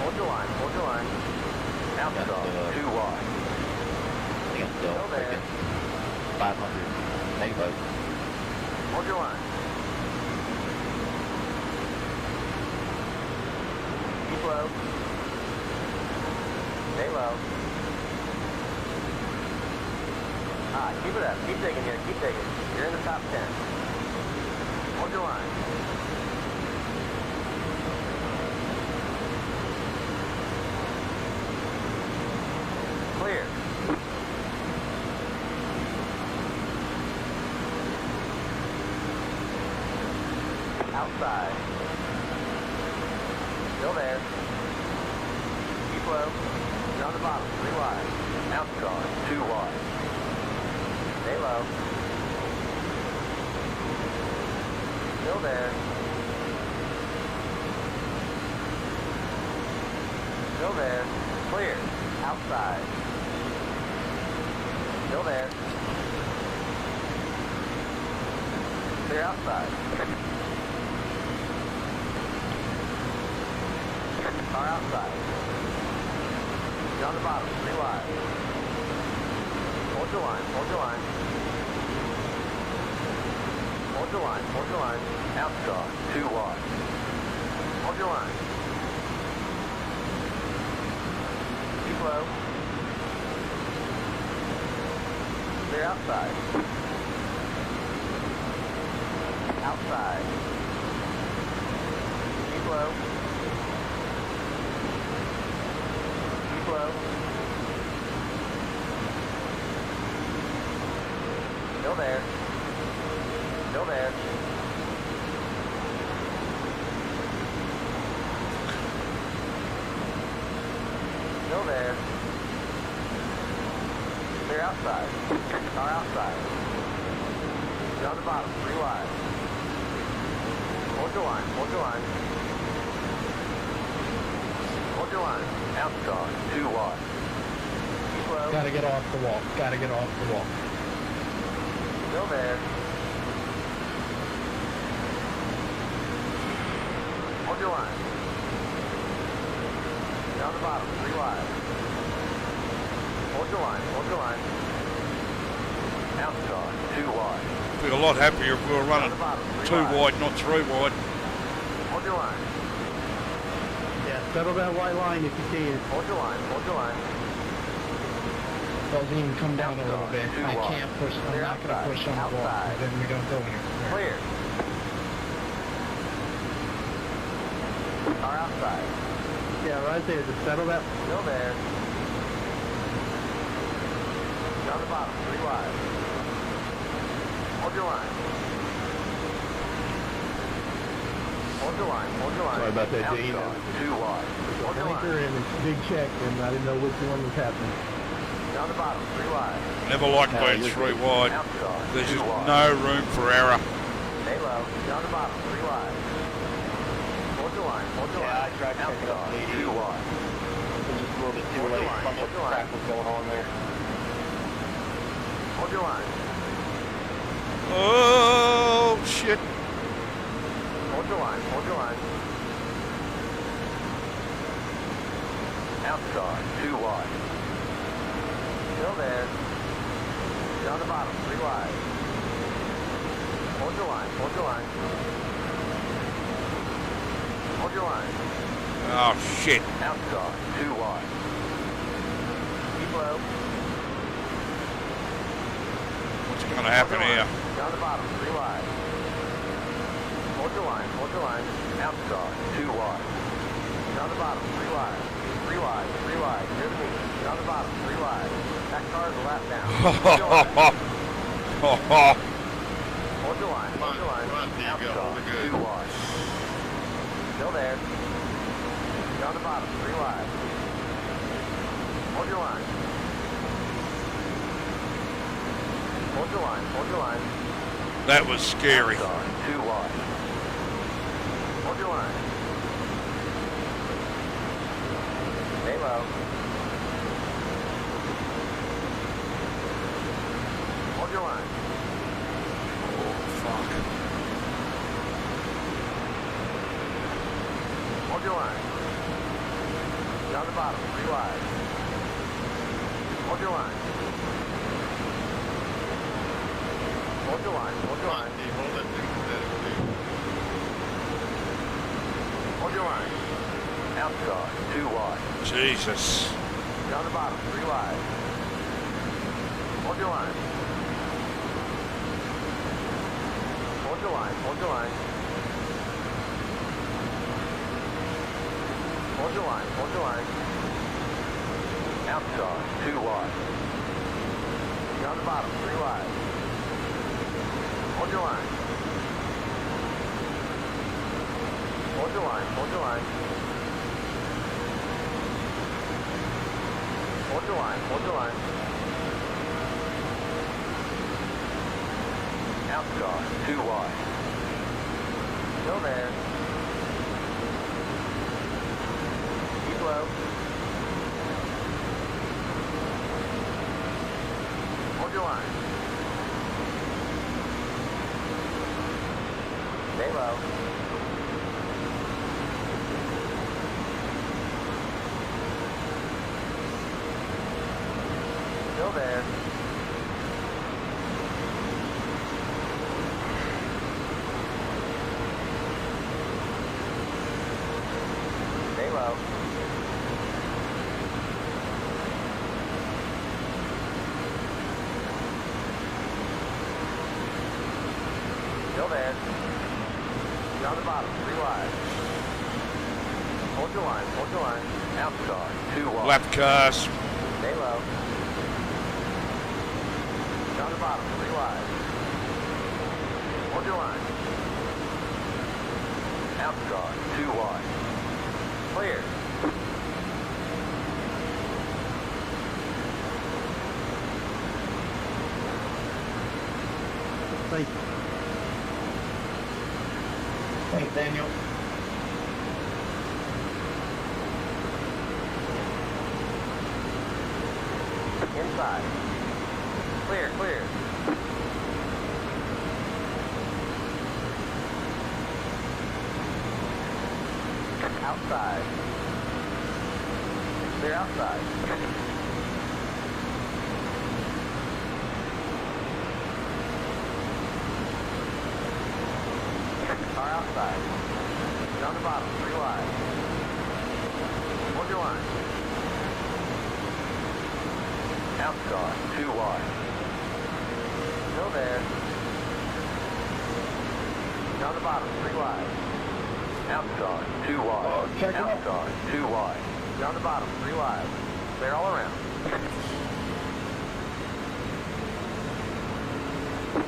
Hold your line, hold your line. Now Yeah, stop, 2 wide. I think I'm still Still there. freaking 500 megabytes. Hold your line. Keep low. Stay low. Keep it up. Keep digging here. Keep digging. You're in the top 10. Hold your line. Clear. Outside. Still there. Keep low. You're on the bottom. 3 wide. Out car. 2 wide. Stay low. Still there. Still there. Clear. Outside. Still there. Clear outside. Car outside. Down the bottom, 3 wide. Hold your line, hold your line. Hold your line, hold your line. Outside, 2 wide. Hold your line. Keep low. Clear outside. Outside. Keep low. Keep low. Still there. Still there. Still there. Clear outside. Car outside. Down the bottom, 3 wide. Hold your line, hold your line. Hold your line. Outside, 2 wide. Keep low. Gotta get off the wall. Gotta get off the wall. Still there. Hold your line. Down the bottom, 3 wide. Hold your line, hold your line. Outside, 2 wide. Be a lot happier if we were running 2 wide, not 3 wide. Hold your line. Yeah, settle that white line if you can. Hold your line, hold your line. Those even come down a little bit. I can't push. I'm not gonna push on the wall. Then we don't go anywhere. Clear. Car outside. Yeah, right there. Just settle that. Still there. Down the bottom, 3 wide. Hold your line. Hold your line, hold your line. Sorry about that, Outside, Dean. 2 wide. Hold your Anchor line. and it's a big check, and I didn't know which one was happening. Down the bottom, 3 wide. Never liked being 3 wide. Outside, There's 2 just wide. no room for error. Stay low. Down the bottom, 3 wide. Hold your line, hold your line. Yeah, I tried picking up Outside, 80. 2 wide. It was just a little bit too Hold your late. line, Bunch hold of your crap line. was going on there. Hold your line. Oh, shit. Hold your line, hold your line. Outside, 2 wide. Still there. Down the bottom, 3 wide. Hold your line, hold your line. Hold your line. Oh, shit. Outside, 2 wide. Keep low. What's going to happen Hold your here? line. Down the bottom, 3 wide. Hold your line, hold your line. Outside, 2 wide. Down the bottom, 3 wide. 3 wide, 3 wide. Near the median. Down the bottom, 3 wide. That car's a lap down. Hold your line. Hold your line, hold your line. Come on, there you go. Hold it Outside, good. 2 wide. Still there. Down the bottom, 3 wide. Hold your line. Hold your line, hold your line. That was scary. Outside, 2 wide. Hold your line. Stay low. Hold your line. Oh, fuck. Hold your line. Down the bottom, 3 wide. Hold your line. Hold your line, hold your line. Hold that thing steady, please. Hold your line. Outside, 2 wide. Jesus. Down the bottom, 3 wide. Hold your line. Hold your line, hold your line. Hold your line, hold your line. Outside, 2 wide. Down the bottom, 3 wide. Hold your line. Hold your line, hold your line. Hold your line, hold your line. Outside, 2 wide. Still there. Keep low. Still there. Stay low. Still there. You're on the bottom, 3 wide. Hold your line, hold your line. Outside, 2 wide. Left cars. Stay low. You're on the bottom, 3 wide. Hold your line. Outside, 2 wide. Clear. Thank you. Thanks, Daniel. Inside. Clear, clear. Outside. Clear outside. Car outside. Down the bottom, 3 wide. Hold your line. Outside, 2 wide. Still there. Down the bottom, 3 wide. Outside, 2 wide. Outside, 2 wide. Down the bottom, 3 wide. Clear all around.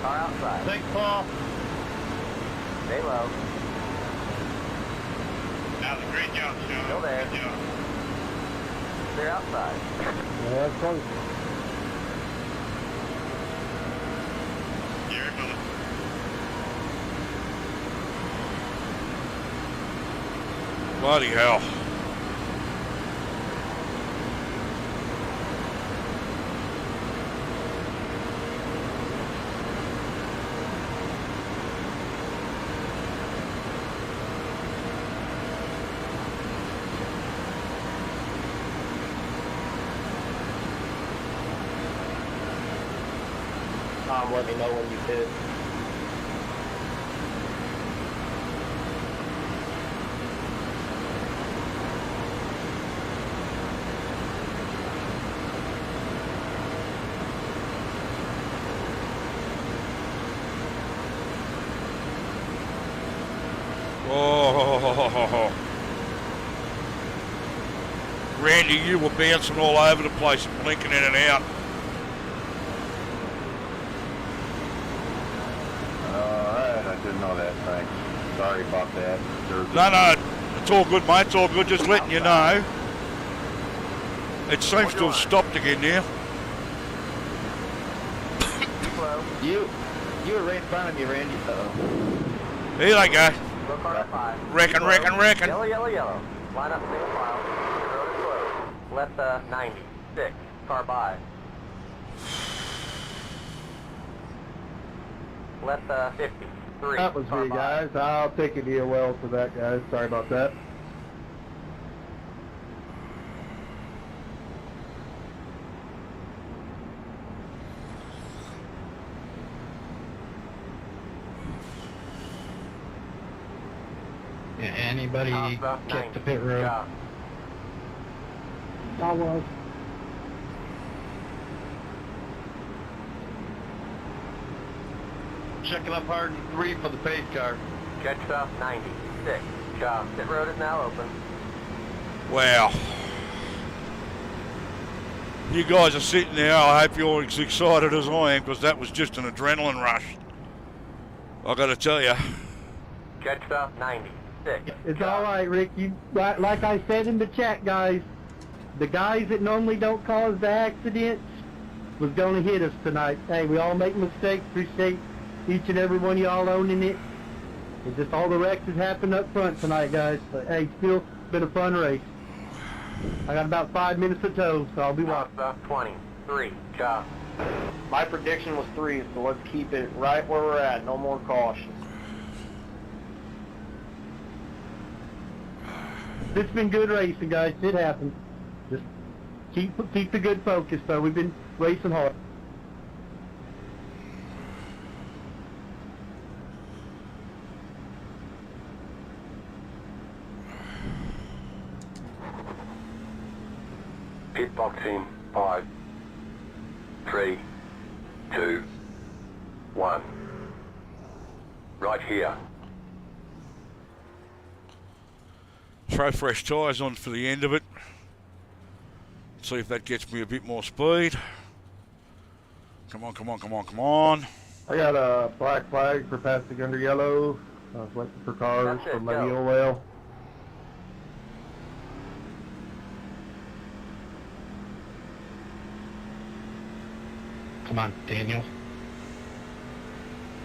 Car outside. Thanks, Paul. Stay low. That was a great job, Sean. Still there. Good job. Clear outside. Yeah, that's close. Gary, brother. Bloody hell. Tom, let me know when you hit. Oh. Randy, you were bouncing all over the place, blinking in and out. I didn't know that. Thanks. Sorry about that. No, it's all good, mate. It's all good. Just letting you know. It seems to have stopped again now. You were right in front of me, Randy, though. Here they go. Low car to 5. Reckon. Yellow, yellow, yellow. Line up single file. The road is closed. Left 90. 6. Car by. Left 50. 3. That was car me, by. guys. I'll take a DOL for that, guys. Sorry about that. Yeah, anybody Top get the 90. pit road? Yeah. I was. Checking up hard in 3 for the pace car. Catch 90. 6. Pit road is now open. Wow. You guys are sitting there. I hope you're as excited as I am, because that was just an adrenaline rush. I got to tell you. Catch 90. 6. It's all right, Rick. You like I said in the chat, guys. The guys that normally don't cause the accidents was going to hit us tonight. Hey, we all make mistakes. Appreciate each and every one of y'all owning it. It's just all the wrecks has happened up front tonight, guys. But hey, still been a fun race. I got about 5 minutes to tow, so I'll be watching. 23. Job. My prediction was 3, so let's keep it right where we're at. No more caution. It's been good racing, guys. It happened. Just keep the good focus, though. We've been racing hard. Pit box in 5, 3, 2, 1. Right here. Throw fresh tyres on for the end of it. See if that gets me a bit more speed. Come on, come on, come on, come on. I got a black flag for passing under yellow. I was waiting for cars That's it, for my go. wheel well. Come on, Daniel.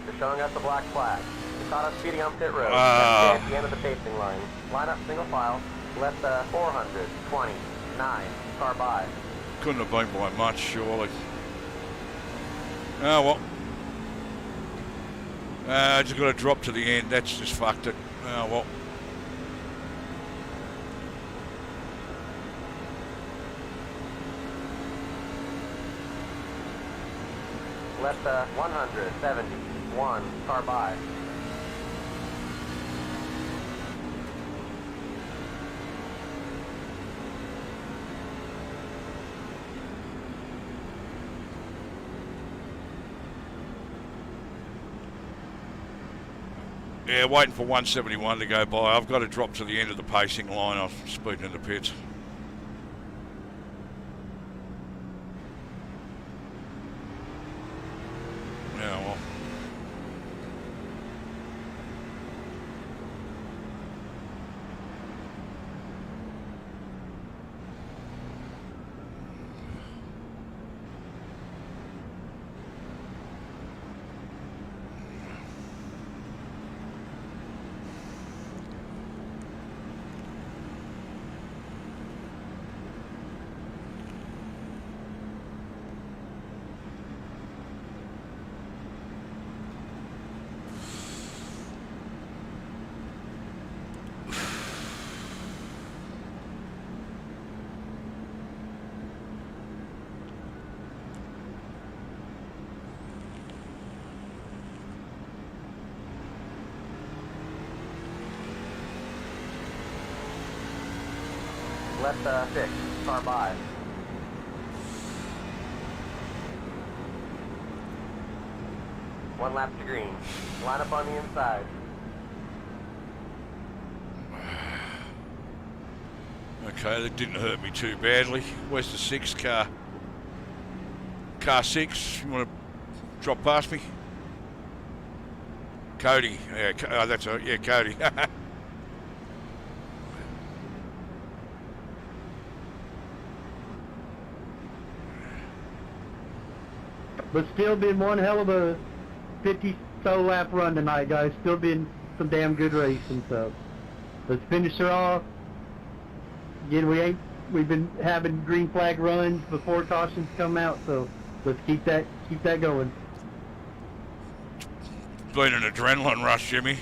You're showing us the black flag. You caught us speeding on pit road. Ah. At the end of the pacing line. Line up single file. Let the 429 car by. Couldn't have been by much, surely. Oh well. I just got to drop to the end. That's just fucked it. Oh well. Let the 171 car by. Yeah, waiting for 171 to go by. I've got to drop to the end of the pacing line. I'm speeding in the pits. Yeah, well. Let the 6 car by. One lap to green. Line up on the inside. Okay, that didn't hurt me too badly. Where's the 6 car? Car 6, you want to drop past me? Cody, yeah, that's a, yeah, Cody. But still been one hell of a 50-so lap run tonight, guys. Still been some damn good racing, so let's finish her off. Again, we've been having green flag runs before cautions come out, so let's keep that going. Been an adrenaline rush, Jimmy.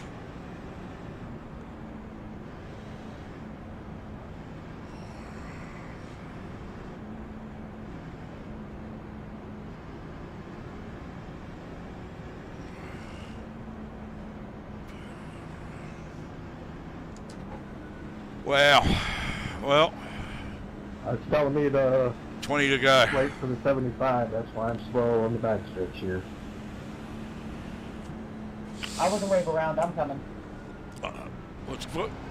Wow. Well, It's telling me to 20 to go. wait for the 75. That's why I'm slow on the backstretch here. I was a wave around. I'm coming.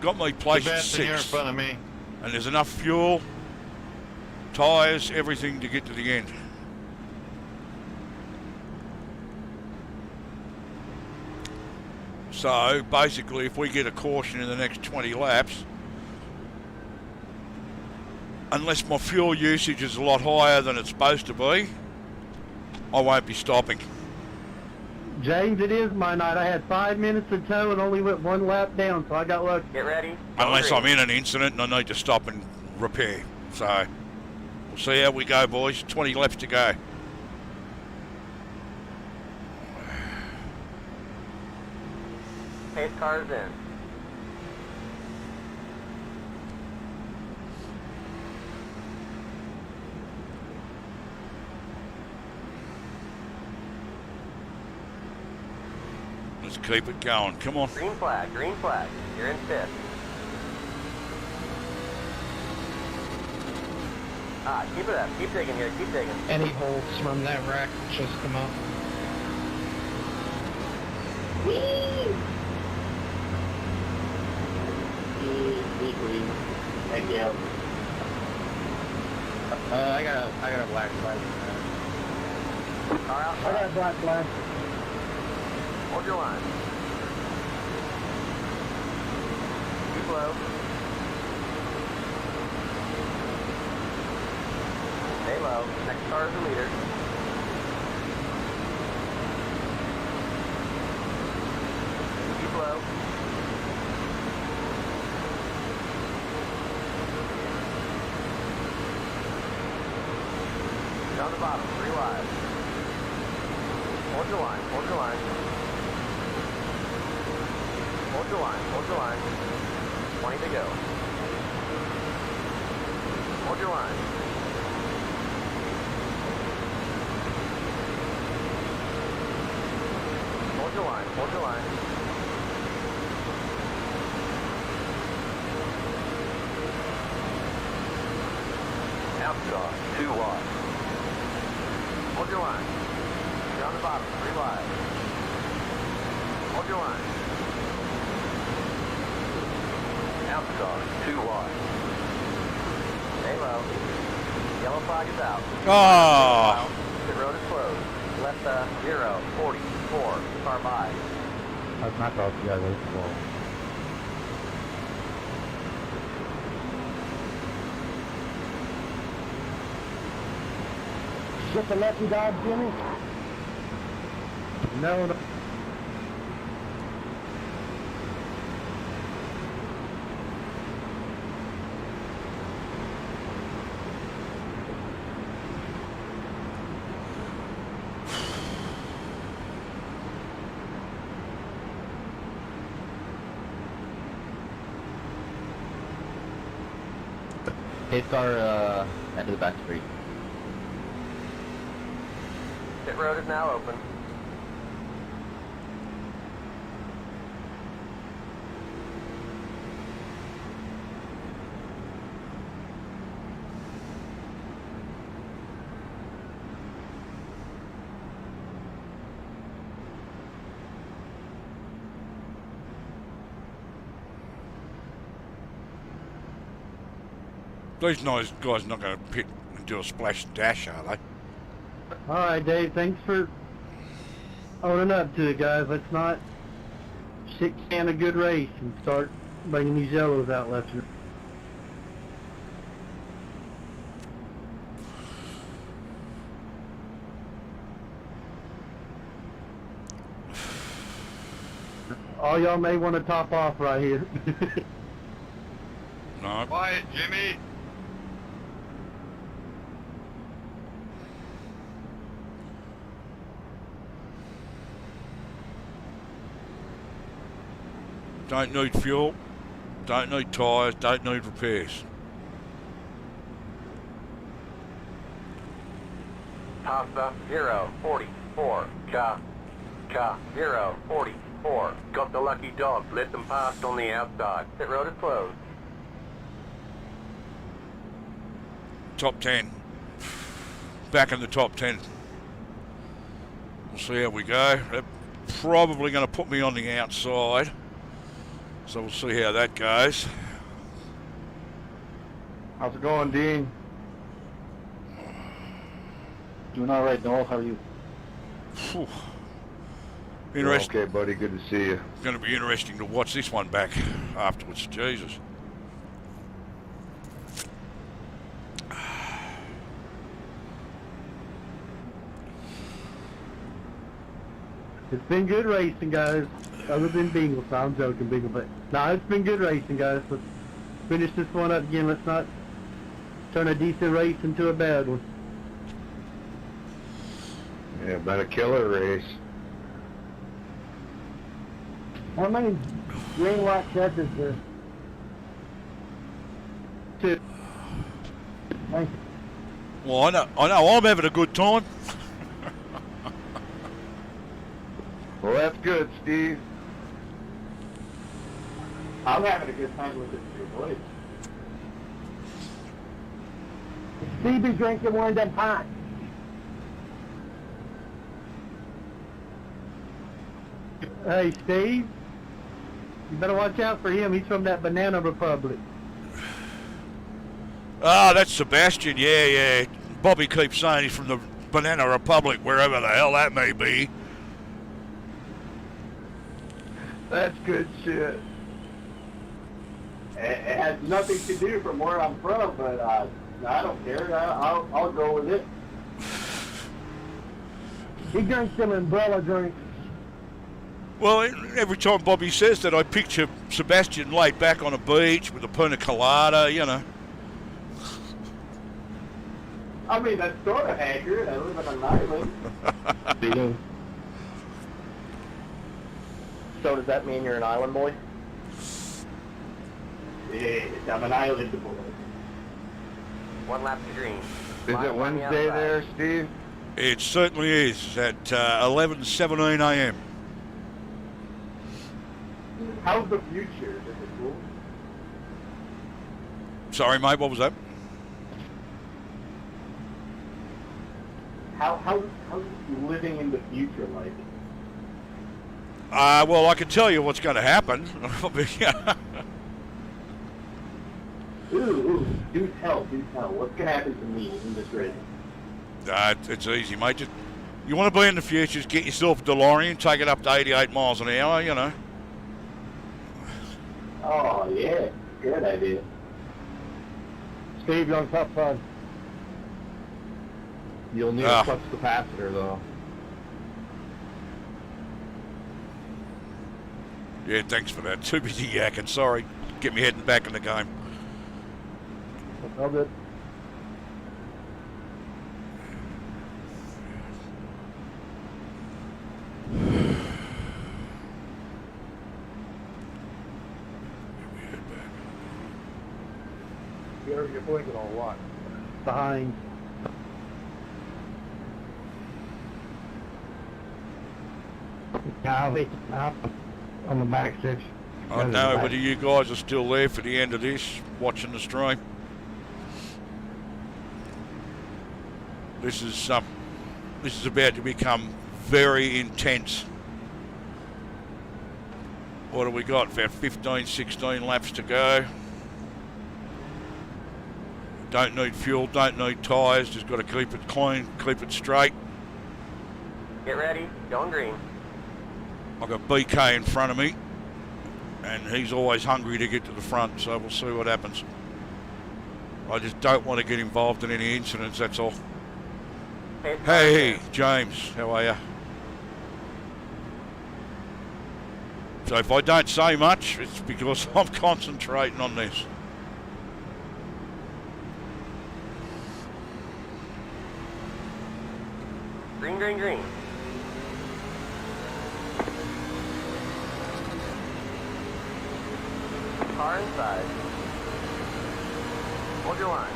Got my place at Sebastian, you're in 6. front of me. And there's enough fuel, tyres, everything to get to the end. So basically, if we get a caution in the next 20 laps, unless my fuel usage is a lot higher than it's supposed to be, I won't be stopping. James, it is my night. I had 5 minutes of tow and only went 1 lap down, so I got lucky. Get ready. Unless Green. I'm in an incident and I need to stop and repair. So we'll see how we go, boys. 20 laps to go. Pace cars in. keep it going. Come on. Green flag, green flag. You're in fifth. Ah, keep it up. Keep digging here. Keep digging. Any holes from that rack just come up. Thank you. I got a black flag. Car I outside. got a black flag. Hold your line. Keep low. Stay low. Next car is the leader. Keep low. Down the bottom, 3 wide. Hold your line, hold your line. Hold your line, hold your line. 20 to go. Hold your line. Hold your line, hold your line. Outside, 2 wide. Hold your line. Down the bottom, 3 wide. Hold your line. Outside, 2 wide. Stay low. Yellow flag is out. Oh, The road is closed. Left 0, 44, car by. That's not altogether full. Get the lefty dog, Jimmy? No, no. Hit car, end of the back street. Pit road is now open. these nice guys not going to pit and do a splash and dash, are they? All right, Dave. Thanks for owning up to it, guys. Let's not shit can a good race and start bringing these yellows out left and right. All y'all may want to top off right here. No. Quiet, Jimmy. Don't need fuel, don't need tyres, don't need repairs. Pasta 0, 44, Ka 0, 44. Got the lucky dog, let them past on the outside. Pit road is closed. Top 10. Back in the top 10. We'll see how we go. They're probably going to put me on the outside. So we'll see how that goes. How's it going, Dean? Doing all right, Noel. How are you? Phew. Interesting. Okay, buddy. Good to see you. Going to be interesting to watch this one back afterwards. Jesus. It's been good racing, guys. Other than Bingle, so I'm joking, Bingle, but no, it's been good racing, guys. Let's finish this one up again. Let's not turn a decent race into a bad one. Yeah, been a killer race. How many green light sets is there? 2. Thank you. Well, I know I'm having a good time. Well, that's good, Steve. I'm having a good time listening to your voice. Steve be drinking one of them pints. Hey, Steve, you better watch out for him. He's from that Banana Republic. Ah, that's Sebastian. Yeah. Bobby keeps saying he's from the Banana Republic, wherever the hell that may be. That's good shit. It has nothing to do from where I'm from, but I don't care. I'll go with it. He drinks them umbrella drinks. Well, every time Bobby says that, I picture Sebastian laid back on a beach with a pina colada, you know. I mean, that's sort of accurate. I live on an island. So does that mean you're an island boy? Yeah, I'm an island boy. 1 lap to green. Is it Wednesday there, Steve? It certainly is at 11:17 a.m. How's the future? Is it cool? Sorry, mate, what was that? How's living in the future like? Well, I can tell you what's going to happen. Ooh, do tell. What's gonna happen to me in this race? It's easy, mate. Just, you want to be in the future, just get yourself a DeLorean, take it up to 88 miles an hour, you know. Oh, yeah. Good idea. Steve, you're on top fun. You'll need a flux capacitor, though. Yeah, thanks for that. Too busy yakking. Sorry. Get me heading back in the game. All good. You're blinking on what? Behind. Golly, on the back section. I don't know whether you guys are still there for the end of this, watching the stream. This is about to become very intense. What have we got? About 15, 16 laps to go. Don't need fuel, don't need tyres, just got to keep it clean, keep it straight. Get ready, going green. I've got BK in front of me, and he's always hungry to get to the front, so we'll see what happens. I just don't want to get involved in any incidents, that's all. Hey, James, how are you? So if I don't say much, it's because I'm concentrating on this. Green, green, green. Car inside. Hold your line.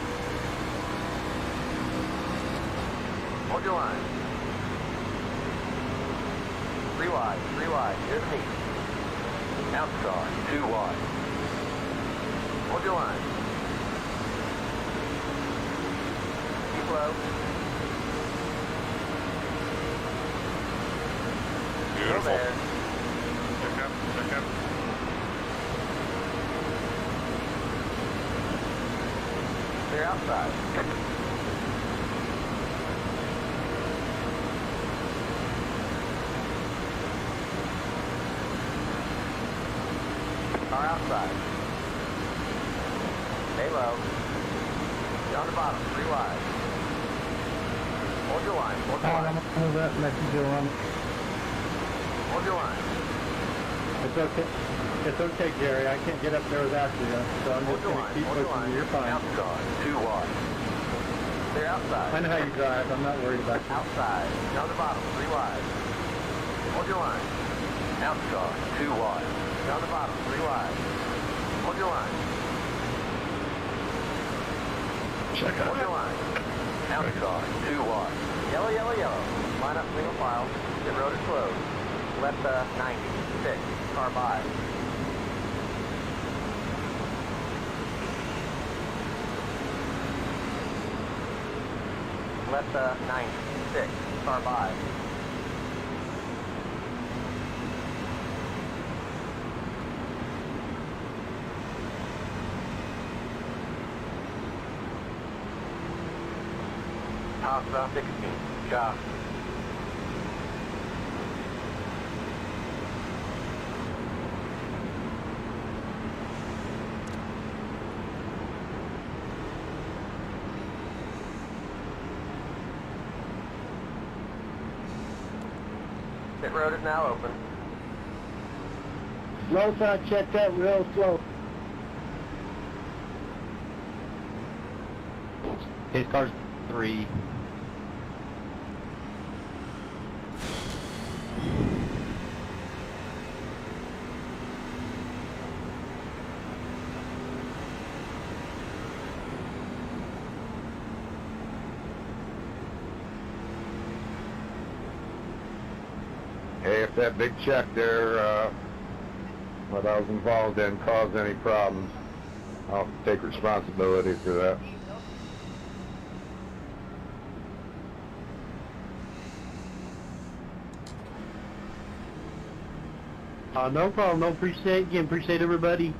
Hold your line. 3 wide, near the meet. Outside, 2 wide. Hold your line. Keep low. Beautiful. Still there. Check up. Clear outside. Car outside. Stay low. Down the bottom, 3 wide. Hold your line, hold your line. Hold up, let you go on. Hold your line. It's okay. It's okay, Gary. I can't get up there without you, so I'm Hold just your going to line, keep hold your pushing line. you. You're fine. Outside, 2 wide. Clear outside. I know how you drive. I'm not worried about you. Outside, down the bottom, 3 wide. Hold your line. Outside, 2 wide. Down the bottom, 3 wide. Hold your line. Check Hold your line. Outside, 2 wide. Yellow, yellow, yellow. Line up single file. The road is closed. Left 90. 6. Car by. Left 96, car by. Top 16, shot. Pit road is now open. Low side check that real slow. His car's 3. Hey, if that big check there, what I was involved in caused any problems, I'll take responsibility for that. No problem. No, appreciate everybody.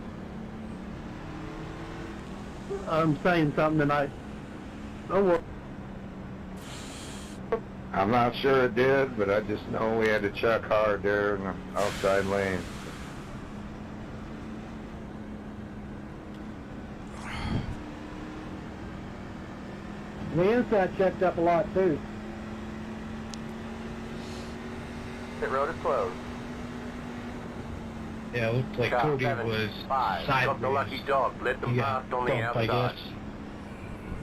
I'm saying something tonight. Don't worry. I'm not sure it did, but I just know we had to check hard there in the outside lane. The inside checked up a lot too. Pit road is closed. Yeah, it looked like Car Cody 7, was 5. Got the lucky sideways. dog. Let them He pass got on the dumped, I outside.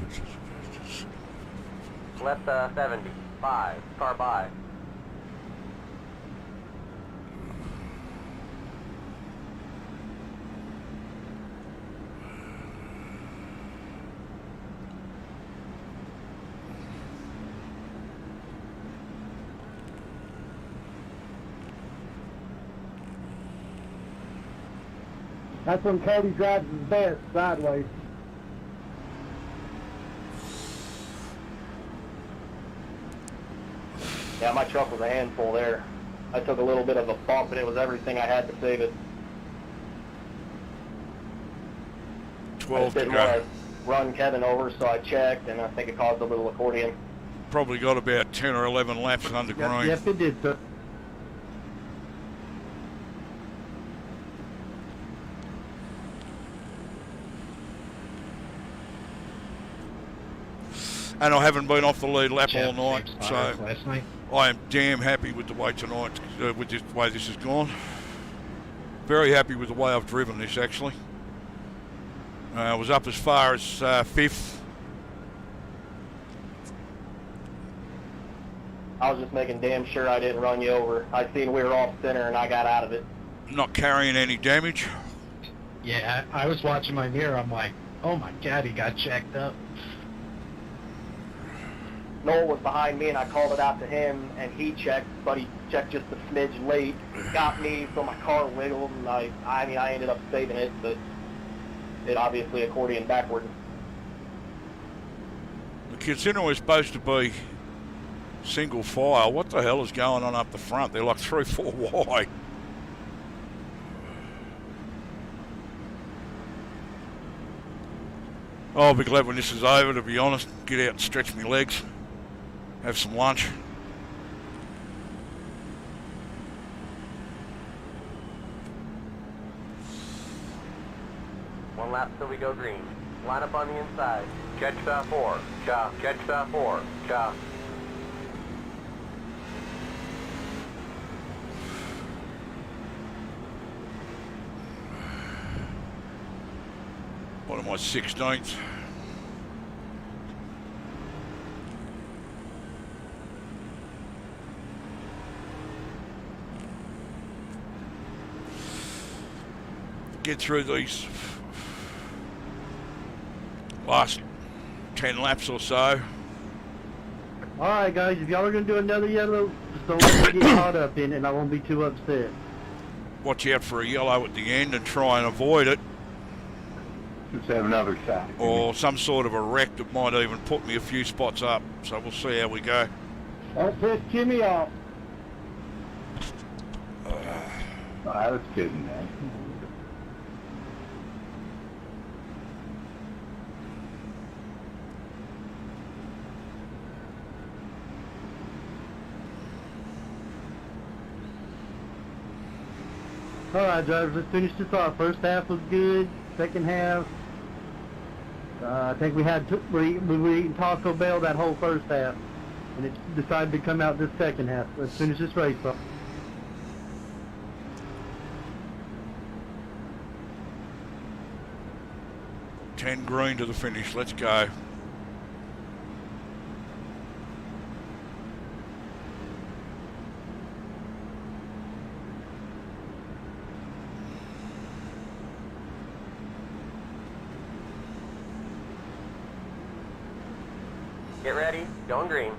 guess. Left 70, 5. Car by. That's when Cody drives his best, sideways. Yeah, my truck was a handful there. I took a little bit of a bump, and it was everything I had to save it. 12 to didn't go. want to run Kevin over, so I checked, and I think it caused a little accordion. Probably got about 10 or 11 laps under green. Yep, it did, sir. And I haven't been off the lead lap all Jeff, night, same so spot as last night. I am damn happy with the way tonight, with the way this has gone. Very happy with the way I've driven this, actually. I was up as far as 5th. I was just making damn sure I didn't run you over. I seen we were off center, and I got out of it. Not carrying any damage. Yeah, I was watching my mirror. I'm like, oh my God, he got checked up. Noel was behind me, and I called it out to him, and he checked, but he checked just a smidge late. Got me, so my car wiggled, and I mean, I ended up saving it, but it obviously accordioned backward. Considering we're supposed to be single file, what the hell is going on up the front? They're like 3-4 wide. I'll be glad when this is over, to be honest. Get out and stretch my legs. Have some lunch. One lap till we go green. Line up on the inside. Catch that 4. Cha. Catch that 4. Cha. What am I, 16th? Get through these last 10 laps or so. Alright guys, if y'all are going to do another yellow, just don't let me get caught up in it, and I won't be too upset. Watch out for a yellow at the end and try and avoid it. Let's have another shot. or some sort of a wreck that might even put me a few spots up. So we'll see how we go. Don't piss Jimmy off. I was kidding, man. All right, drivers, let's finish this off. First half was good. Second half, I think we were eating Taco Bell that whole first half, and it decided to come out this second half. Let's finish this race up. Ten green to the finish. Let's go. Get ready, going green.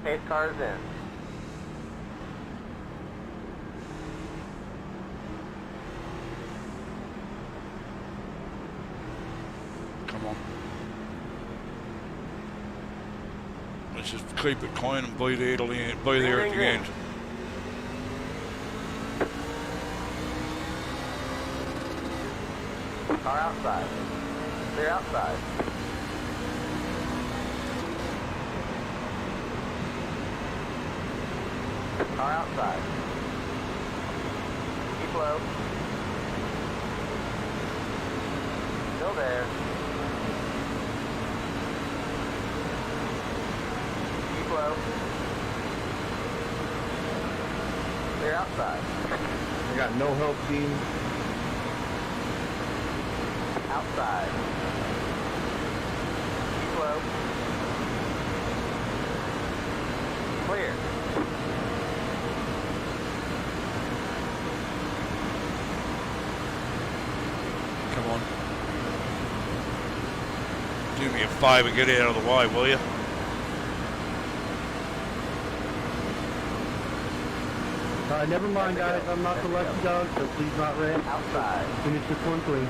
Pace cars in. Come on. Let's just keep it clean and be there till the end. Be there at the end. Car outside. Clear outside. Car outside. Keep low. Still there. Keep low. Clear outside. I got no help team. Outside. Keep low. Clear. Come on. Do me a favour, get out of the way, will you? Never mind, guys. I'm not the lucky dog, so please not red. Outside. Finish this one clean.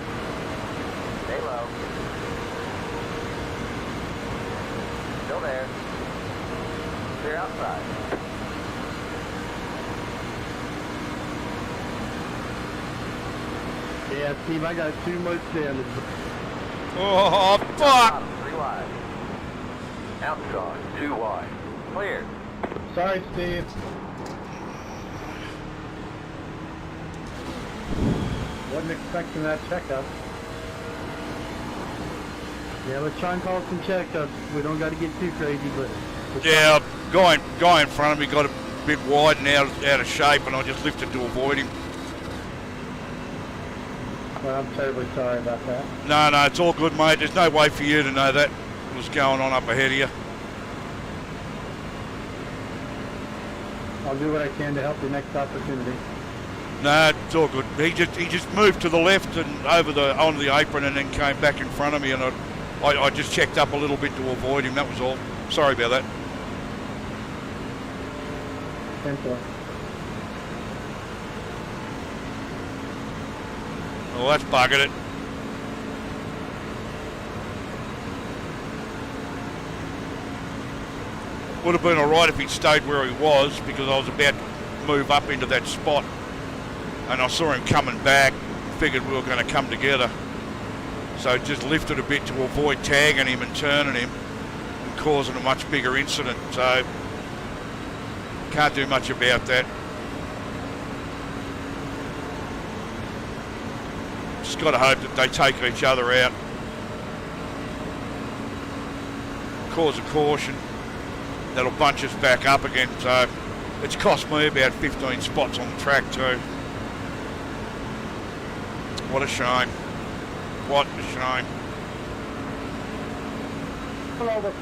Stay low. Still there. Clear outside. Yeah, Steve, I got too much damage. Oh, fuck! Bottom, 3 wide. Outside, 2 wide. Clear. Sorry, Steve. Wasn't expecting that checkup. Yeah, let's try and call some checkups. We don't got to get too crazy, but... Yeah, guy in front of me got a bit wide and out of shape, and I just lifted to avoid him. Well, I'm terribly sorry about that. No, it's all good, mate. There's no way for you to know that was going on up ahead of you. I'll do what I can to help you next opportunity. No, it's all good. He just moved to the left and onto the apron, and then came back in front of me, and I just checked up a little bit to avoid him. That was all. Sorry about that. 10-4. Well, that's buggered it. Would have been alright if he'd stayed where he was, because I was about to move up into that spot. And I saw him coming back, figured we were going to come together. So just lifted a bit to avoid tagging him and turning him and causing a much bigger incident. So can't do much about that. Just got to hope that they take each other out. Cause a caution. That'll bunch us back up again. So it's cost me about 15 spots on the track too. What a shame. What a shame. Hello.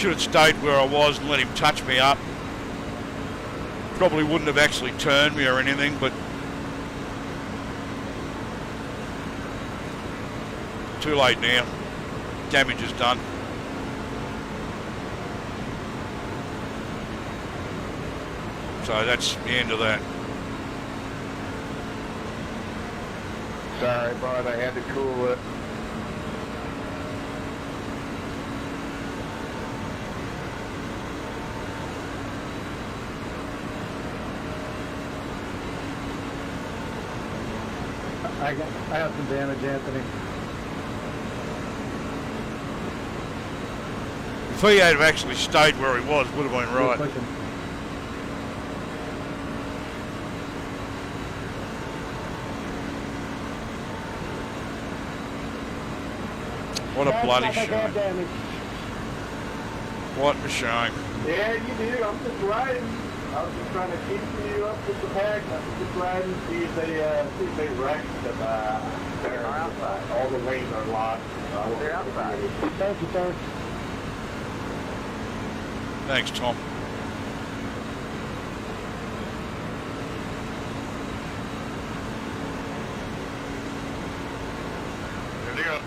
Should have stayed where I was and let him touch me up. Probably wouldn't have actually turned me or anything, but too late now. Damage is done. So that's the end of that. Sorry, bud, I had to cool it. I have some damage, Anthony. If he had actually stayed where he was, would have been right. What a bloody shame. What a shame. Yeah, you do. I'm just riding. I was just trying to keep you up with the pack. I was just riding, see if they wrecked. They're outside. All the lanes are locked. They're outside. Thank you, sir. Thanks, Tom. Here they go.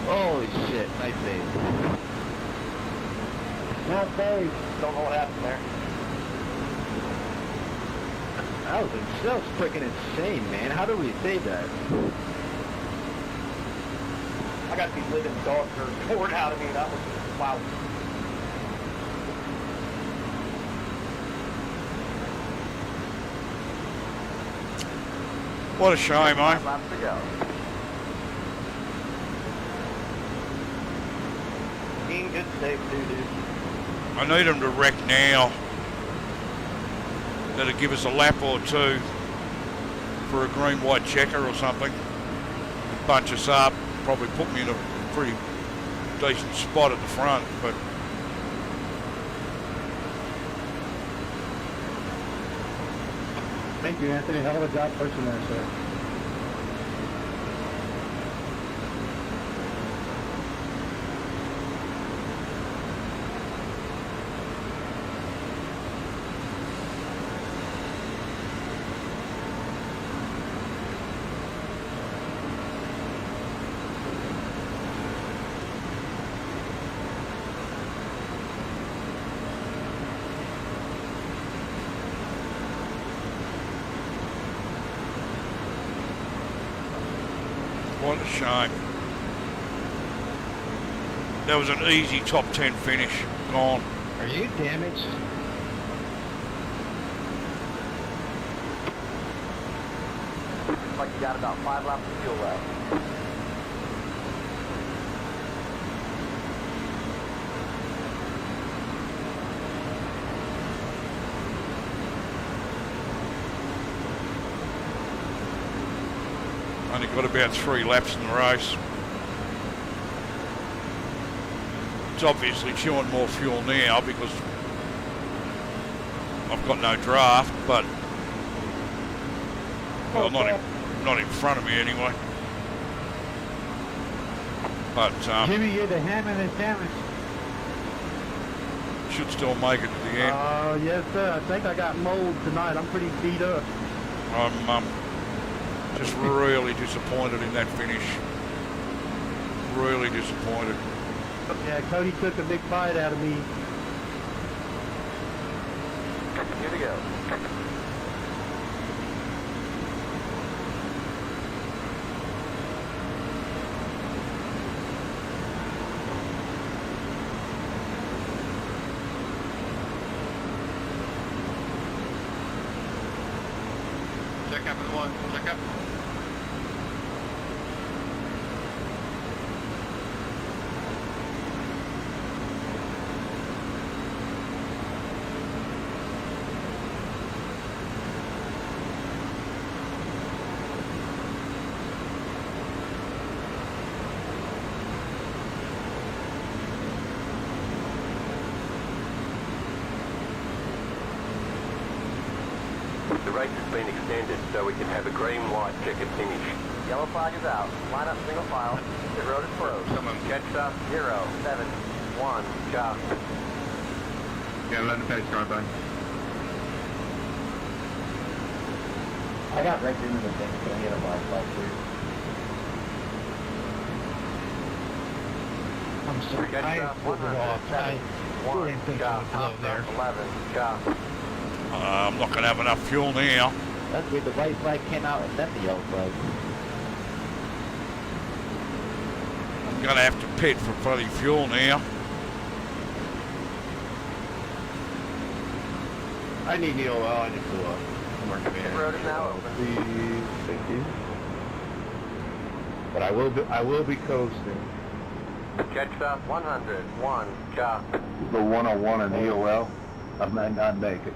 Holy shit, nice save. Not safe. Don't know what happened there. That was freaking insane, man. How did we save that? I got these living dogs that are poured out of me. That was wow. What a shame, eh? 5 laps to go. Being good save too, dude. I need him to wreck now. That'll give us a lap or two for a green-white checker or something. Bunch us up. Probably put me in a pretty decent spot at the front, but Thank you, Anthony. Hell of a job pushing there, sir. what a shame. That was an easy top 10 finish. Gone. Are you damaged? Looks like you got about 5 laps of fuel left. Only got about 3 laps in the race. It's obviously chewing more fuel now because I've got no draft, but well, not in front of me anyway. But Jimmy, you're the ham in the sandwich. should still make it to the end. Yes, sir. I think I got mold tonight. I'm pretty beat up. I'm just really disappointed in that finish. Really disappointed. Yeah, Cody took a big bite out of me. Here we go. Check up at 1. Check up. The race has been extended so we can have a green light checker finish. Yellow flag is out. Line up single file. Pit road is closed. Someone Catch stop 071. Chop. Yeah, let the pace car by. I got right into the thing, so I hit a black flag too. I'm sorry, Catch I stop pulled it off. I 171. didn't think I Chop. would blow Top there. stop 11. Chop. I'm not going to have enough fuel now. That's weird, the white flag came out and then the yellow flag. I'm going to have to pit for bloody fuel now. I need EOL. I need to I'm working Pit road is now open. Please, thank you. But I will be coasting. Catch stop 101. Chop. The 101 and EOL, I might not make it.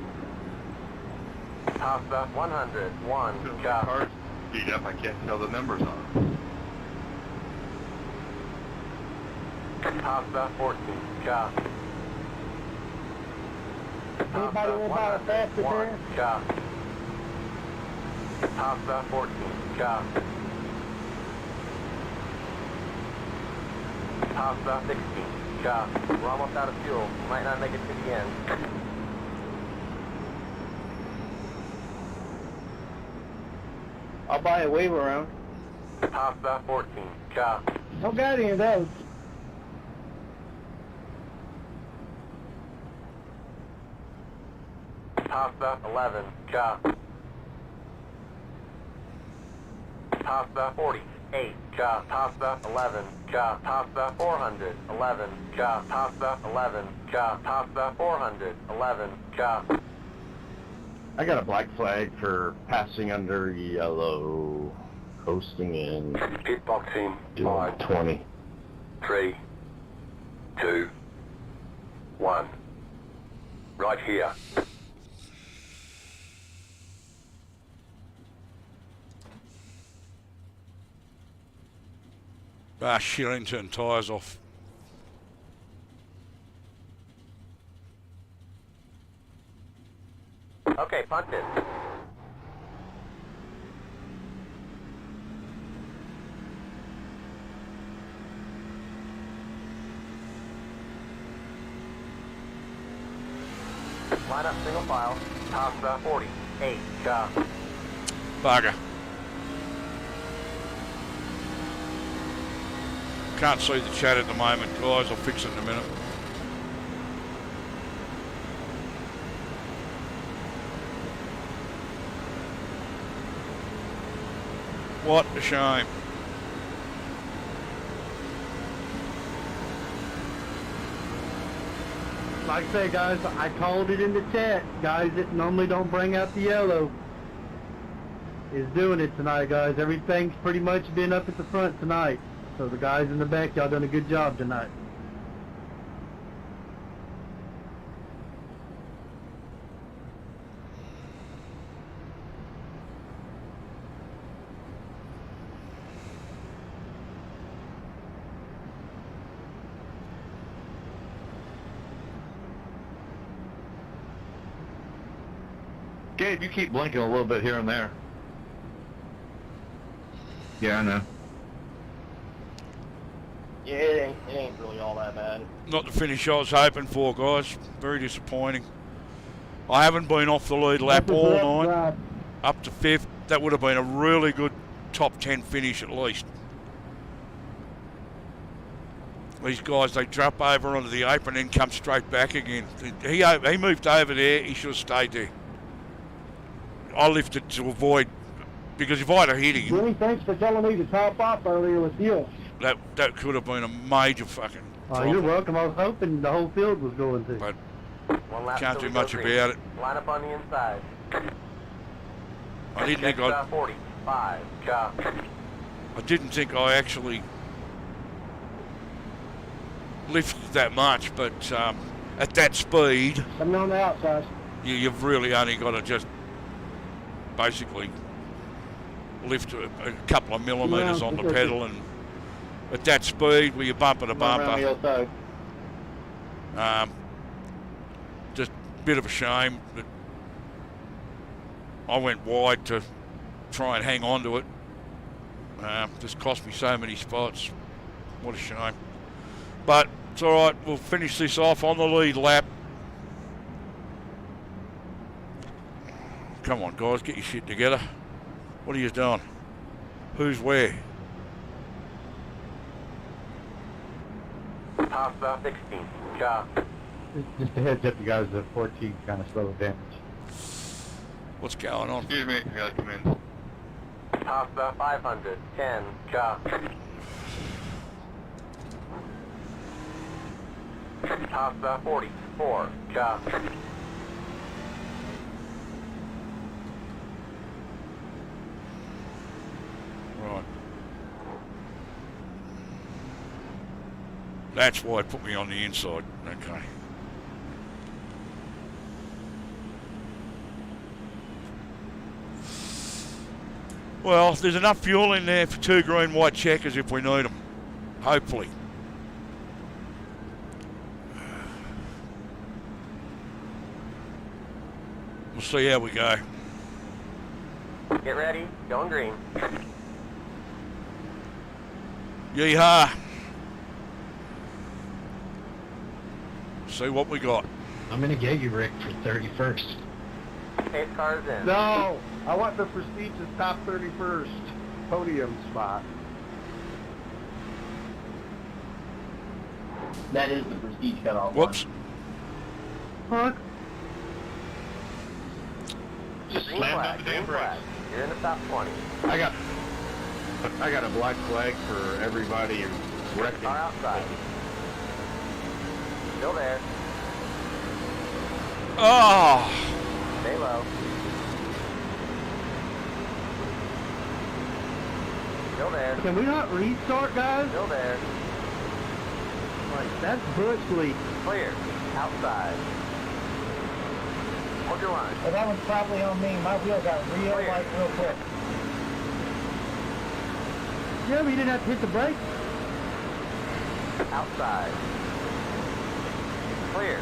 Top stop 101. Chop. Cars speed up, I can't tell the numbers on Top stop 14. Chop. Anybody want to buy a faster there? Chop. Top stop 14. Chop. Top stop 16. Chop. We're almost out of fuel. Might not make it to the end. I'll buy a wave around. Top stop 14. Chop. Don't got any of those. Top stop 11. Chop. Top stop 48. Chop. Top stop 11. Chop. Top stop 400. 11. Chop. Top stop 11. Chop. Top stop 400. 11. Chop. I got a black flag for passing under yellow, coasting in Pit boxing. doing 20. 3, 2, 1. Right here. Ah, shit, I didn't turn tyres off. Okay, punt it. Line up single file. Top stop 48. Chop. Bugger. Can't see the chat at the moment, guys. I'll fix it in a minute. What a shame. Like I say, guys, I called it in the chat. Guys that normally don't bring out the yellow is doing it tonight, guys. Everything's pretty much been up at the front tonight. So the guys in the back, y'all done a good job tonight. Gabe, you keep blinking a little bit here and there. Yeah, I know. Yeah, it ain't really all that bad. Not the finish I was hoping for, guys. Very disappointing. I haven't been off the lead lap all night. Up to 5th. That would have been a really good top 10 finish at least. These guys, they drop over onto the apron and come straight back again. He moved over there. He should have stayed there. I lifted to avoid, because if I'd have hit him, Jimmy, thanks for telling me to top off earlier with you. that could have been a major fucking Oh, you're welcome. I was hoping the whole field was going to. But One lap can't till do we go much green. about it. Line up on the inside. I didn't think Check stop 45. Chop. I didn't think I actually lifted that much, but at that speed, Coming on the outside. you've really only got to just basically lift a couple of millimetres on the pedal, and at that speed where you're bumper to bumper, just a bit of a shame that I went wide to try and hang on to it, Just cost me so many spots. What a shame. But it's all right. We'll finish this off on the lead lap. Come on, guys, get your shit together. What are you doing? Who's where? Pass about 16. Car. Just a heads up, you guys, the 14 kind of slow damage. What's going on? Excuse me, I gotta come in. Pass about 500. 10. Car. Pass about 40. 4. Car. Right. That's why it put me on the inside. Okay. Well, there's enough fuel in there for 2 green white checkers if we need them. Hopefully. We'll see how we go. Get ready. Going green. Yeehaw. See what we got. I'm in a Gigabyte Rick for 31st. 8 cars in. No, I want the prestigious top 31st podium spot. That is the prestige cutoff. Whoops. Fuck. Just Green slammed flag. up the Green damn flag. brakes. You're in the top 20. I got a black flag for everybody who's wrecking. Car outside. Still there. Oh. Stay low. Still there. Can we not restart, guys? Still there. Like, that's bush leak. Clear. Outside. Hold your line. Well, that one's probably on me. My wheel got real Clear. light real quick. Yeah, we didn't have to hit the brake. Outside. Clear.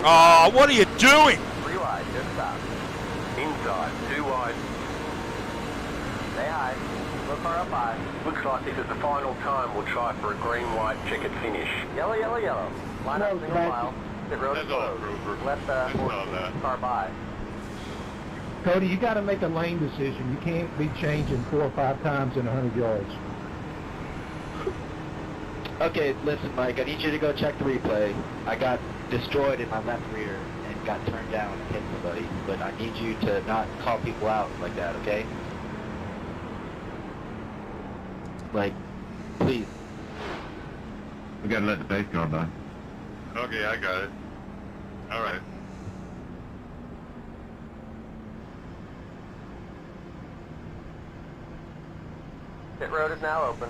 Oh, what are you doing? 3 wide, just stop. Inside, 2 wide. Stay high. Look car up high. Looks like this is the final time we'll try for a green-white checkered finish. Yellow, yellow, yellow. Line up No, single Francis. mile. Pit road is That's all, closed. Grover. Left That's all 14 that. car by. Cody, you got to make a lane decision. You can't be changing 4 or 5 times in 100 yards. Okay, listen, Mike, I need you to go check the replay. I got destroyed in my left rear and got turned down and hit somebody, but I need you to not call people out like that, okay? Like, please. We gotta let the pace go by. Okay, I got it. Alright. Pit road is now open.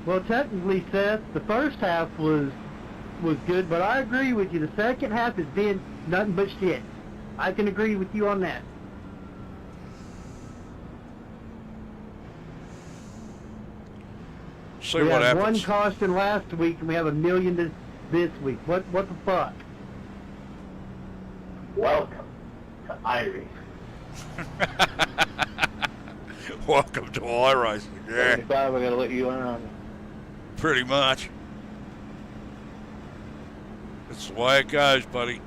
Well, technically, Seth, the first half was good, but I agree with you. The second half has been nothing but shit. I can agree with you on that. See we what had one happens. caution last week, and we have 1 million this week. What the fuck? Welcome to iRacing. Welcome to iRacing. Yeah, 75, I gotta let you learn on it. pretty much. That's the way it goes, buddy.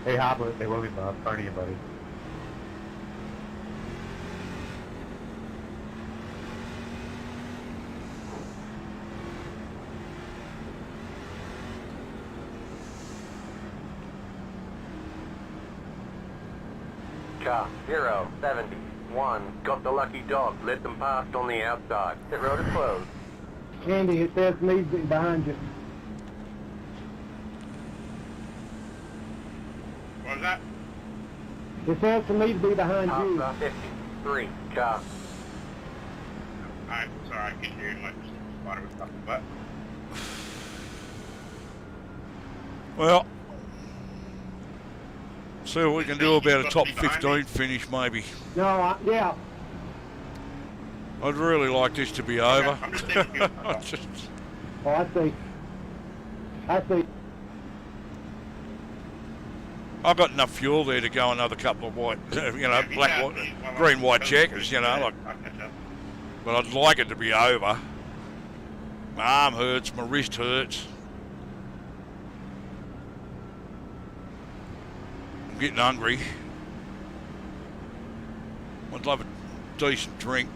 Hey, Hoblet, they will be in front of you, buddy. Car 070 1. Got the lucky dog. Let them pass on the outside. Pit road is closed. Andy, it says leaves it behind you. What was that? It says for me to be behind Top you. 53, chop. I'm sorry, I couldn't hear you much. Water was talking about. Well, see what we can do about a top 15 finish, maybe. No, yeah. I'd really like this to be over. I'm just taking you. Just- Oh, I see. I see. I've got enough fuel there to go another couple of white, black, white, green, white checkers, like. I'll catch up. But I'd like it to be over. My arm hurts, my wrist hurts. I'm getting hungry. I'd love a decent drink.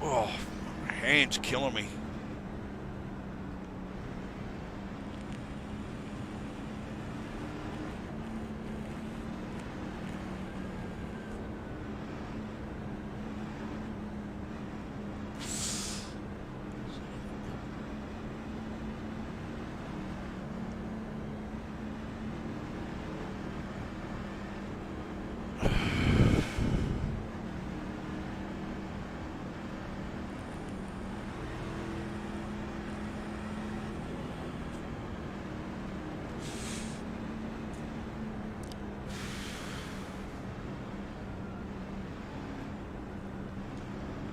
Oh, my hand's killing me.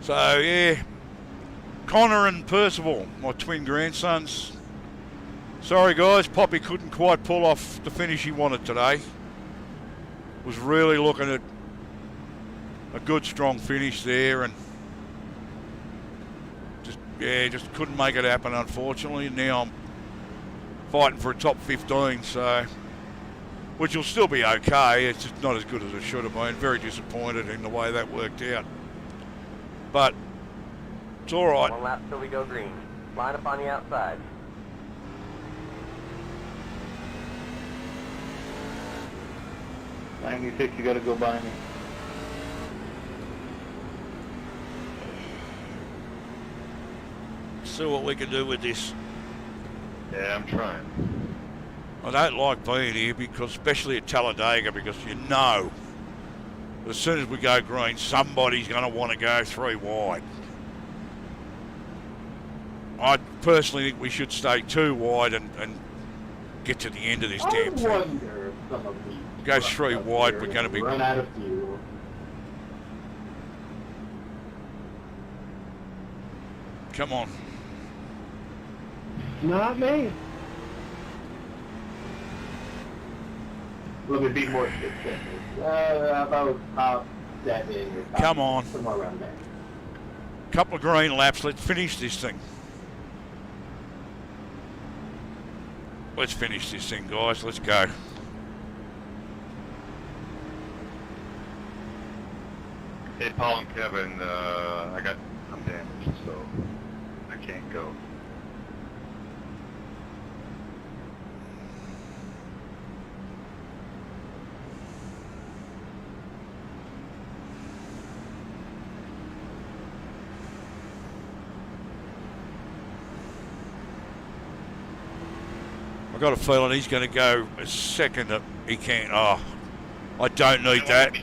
So yeah, Conner and Percival, my twin grandsons. Sorry guys, Poppy couldn't quite pull off the finish he wanted today. Was really looking at a good strong finish there, and just couldn't make it happen unfortunately. And now I'm fighting for a top 15, so which will still be okay. It's just not as good as it should have been. Very disappointed in the way that worked out. But it's all right. 1 lap till we go green. Line up on the outside. $96, you gotta go by me. See what we can do with this. Yeah, I'm trying. I don't like being here because, especially at Talladega, because as soon as we go green, somebody's going to want to go 3 wide. I personally think we should stay 2 wide and get to the end of this damn thing. I wonder if some of these Go 3 wide, we're going to be... run out of fuel. Come on. Not me. Let me be more specific. About top 7 or top, Come on. somewhere around there. Couple of green laps, let's finish this thing. Let's finish this thing, guys. Let's go. Hey, Paul and Kevin, I'm damaged, so I can't go. I've got a feeling he's going to go a second that he can't. Oh, I don't need that.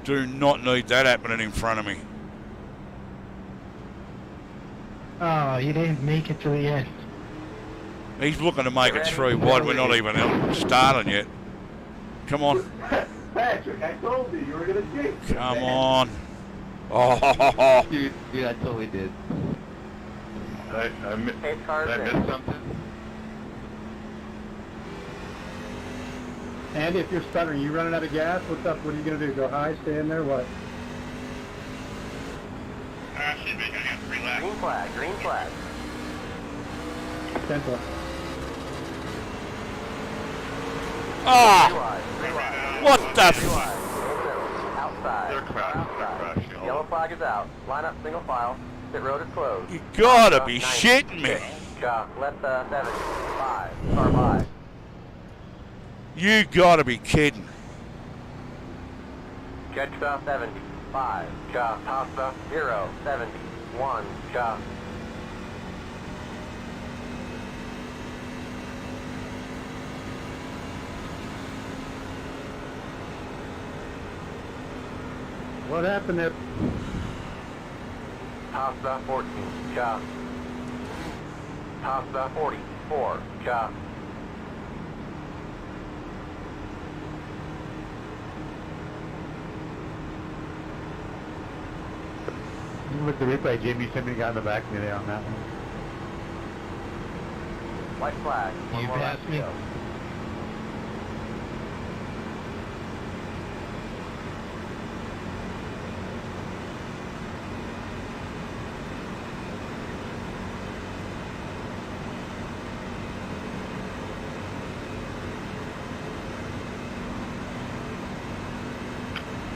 Do not need that happening in front of me. Oh, you didn't make it to the end. He's looking to make it 3 wide. We're not even starting yet. Come on. Patrick, I told you were going to jinx it. Come man. on. Oh, Dude, I totally did. I Pace cars did I in. miss something? Andy, if you're stuttering, you running out of gas? What's up? What are you going to do? Go high, stay in there, what? Should be going to 3 laps. Green flag, green flag. Central. ah! 3 wide. What the 3 wide. Outside. They're crashing, Outside. Yellow flag is out. Line up single file. Pit road is closed. You gotta be shitting me. Left 7. 5. Car by. You gotta be kidding. Catch 70. 5. Pasta 0. 70. 1. What happened there? Pasta 14, chop. Pasta 44, chop. With the replay, Jimmy, somebody got in the back of me there on that one. White flag. One You more lap passed to me. go.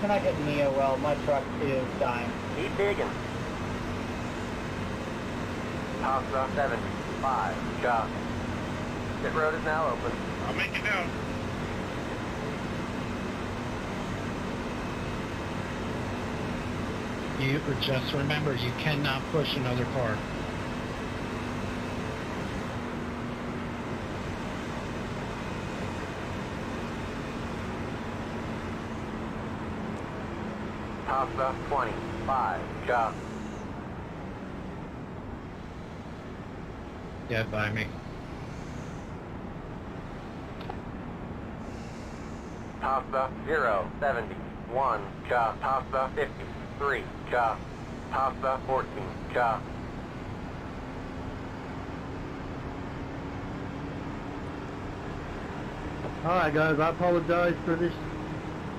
Can I get Neo? Well, my truck is dying. Keep digging. Pasta 75, chop. Pit road is now open. I'll make it down. You just remember, you cannot push another car. Pasta 25, chop. Get by me. Pasta 071, chop. Pasta 53, chop. Pasta 14, chop. Alright guys, I apologize for this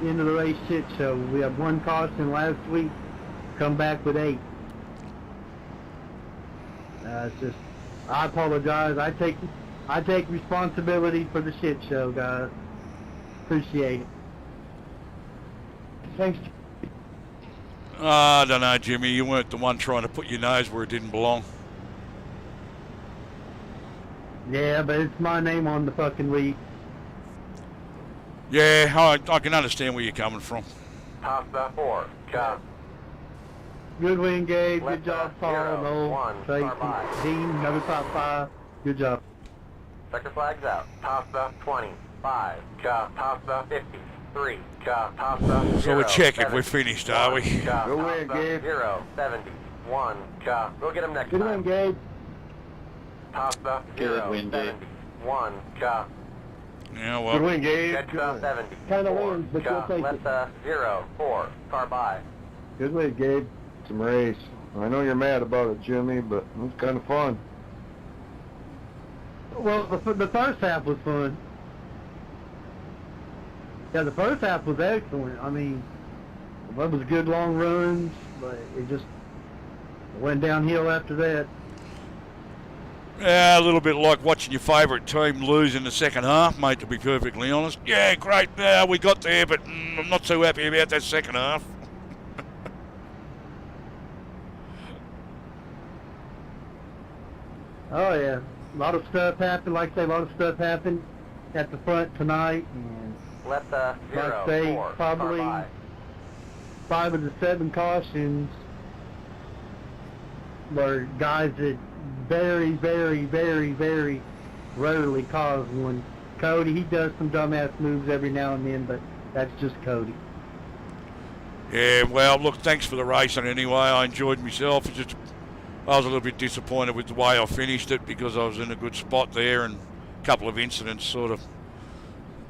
end of the race shit show. We had one caution last week, come back with 8. It's just, I apologize. I take responsibility for the shit show, guys. Appreciate it. Thanks. I don't know, Jimmy. You weren't the one trying to put your nose where it didn't belong. Yeah, but it's my name on the fucking lead. Yeah, I can understand where you're coming from. Pasta 4, chop. Good win, Gabe. Good Left job, Paul, 0, Noel, 1, Tracy, car by. Dean, another top 5. Good job. Checker flags out. Pasta 25, chop. Pasta 53, chop. Pasta So we're checking. 0, We're finished, are we? chop. Go in, Pasta Gabe. 071, chop. Go get him next Good time. win, Gabe. Pasta Good win, Gabe. 071, chop. Yeah, Good well, win, Gabe. Check about 70. Kinda wins, but you'll take it. Left 0-4, car by. Good win, Gabe. Some race. I know you're mad about it, Jimmy, but it was kind of fun. Well, the first half was fun. Yeah, the first half was excellent. I mean, it was good long runs, but it just went downhill after that. yeah, a little bit like watching your favourite team lose in the second half, mate, to be perfectly honest. Yeah, great, we got there, but I'm not too happy about that second half. Oh yeah, a lot of stuff happened. Like I say, a lot of stuff happened at the front tonight, and Left like I say, 0-4, probably car by. 5 of the 7 cautions were guys that very, very, very, very rarely cause one. Cody, he does some dumbass moves every now and then, but that's just Cody. Yeah, well, look, thanks for the racing anyway. I enjoyed myself. It's just, I was a little bit disappointed with the way I finished it because I was in a good spot there and a couple of incidents sort of,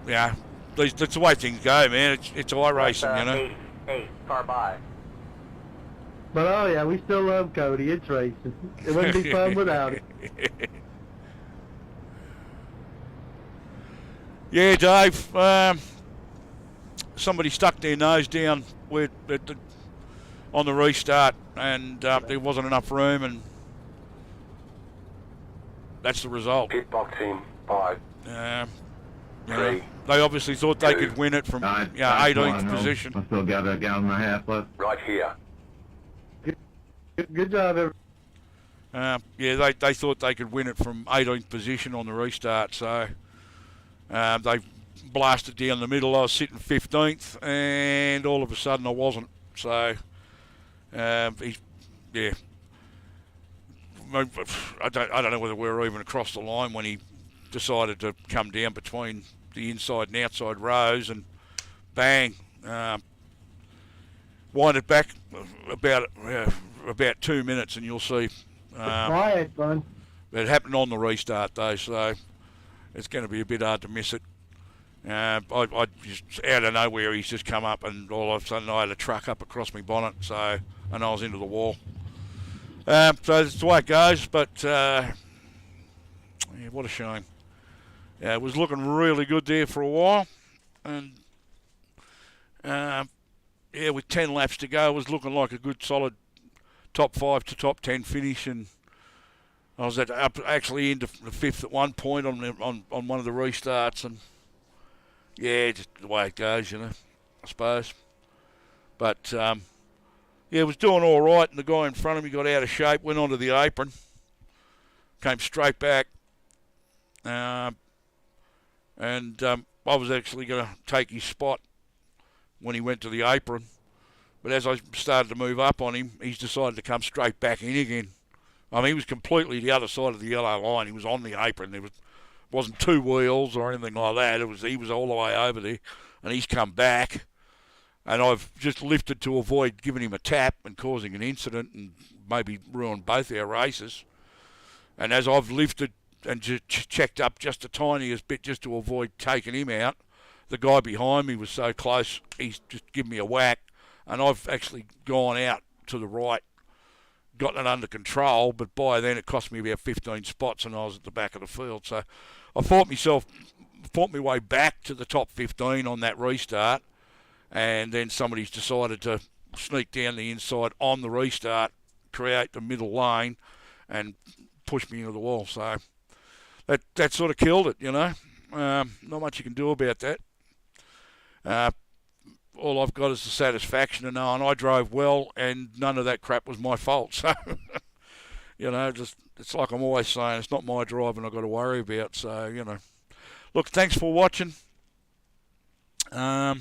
yeah, that's the way things go, man. It's iRacing, you know. 8, car by. But oh yeah, we still love Cody. It's racing. It wouldn't be fun without it. Yeah, Dave. Somebody stuck their nose down on the restart, and there wasn't enough room, and that's the result. Pit box in 5, You know, they obviously thought they could win it from 18th position. I still got a gallon and a half left. right here. Good job, everyone. Yeah, they thought they could win it from 18th position on the restart, so they blasted down the middle. I was sitting 15th, and all of a sudden I wasn't. So, yeah, I don't know whether we were even across the line when he decided to come down between the inside and outside rows, and bang, wind it back about 2 minutes and you'll see. Quiet, bud. It happened on the restart though, so it's going to be a bit hard to miss it. I just, out of nowhere, he's just come up and all of a sudden I had a truck up across my bonnet, and I was into the wall. So that's the way it goes, but yeah, what a shame. Yeah, it was looking really good there for a while, and yeah, with 10 laps to go, it was looking like a good solid top 5 to top 10 finish, and I was actually into the 5th at one point on one of the restarts, and yeah, just the way it goes, you know, I suppose. But yeah, it was doing all right, and the guy in front of me got out of shape, went onto the apron, came straight back, and I was actually going to take his spot when he went to the apron. But as I started to move up on him, he's decided to come straight back in again. I mean, he was completely the other side of the yellow line. He was on the apron. There wasn't two wheels or anything like that. He was all the way over there, and he's come back. And I've just lifted to avoid giving him a tap and causing an incident and maybe ruin both our races. And as I've lifted and checked up just the tiniest bit just to avoid taking him out, the guy behind me was so close, he's just given me a whack. And I've actually gone out to the right, gotten it under control, but by then it cost me about 15 spots and I was at the back of the field. So I fought my way back to the top 15 on that restart, and then somebody's decided to sneak down the inside on the restart, create the middle lane, and push me into the wall. So that sort of killed it, you know. Not much you can do about that. All I've got is the satisfaction of knowing I drove well and none of that crap was my fault. So, you know, just it's like I'm always saying, it's not my drive and I've got to worry about. So, you know. Look, thanks for watching. Yeah.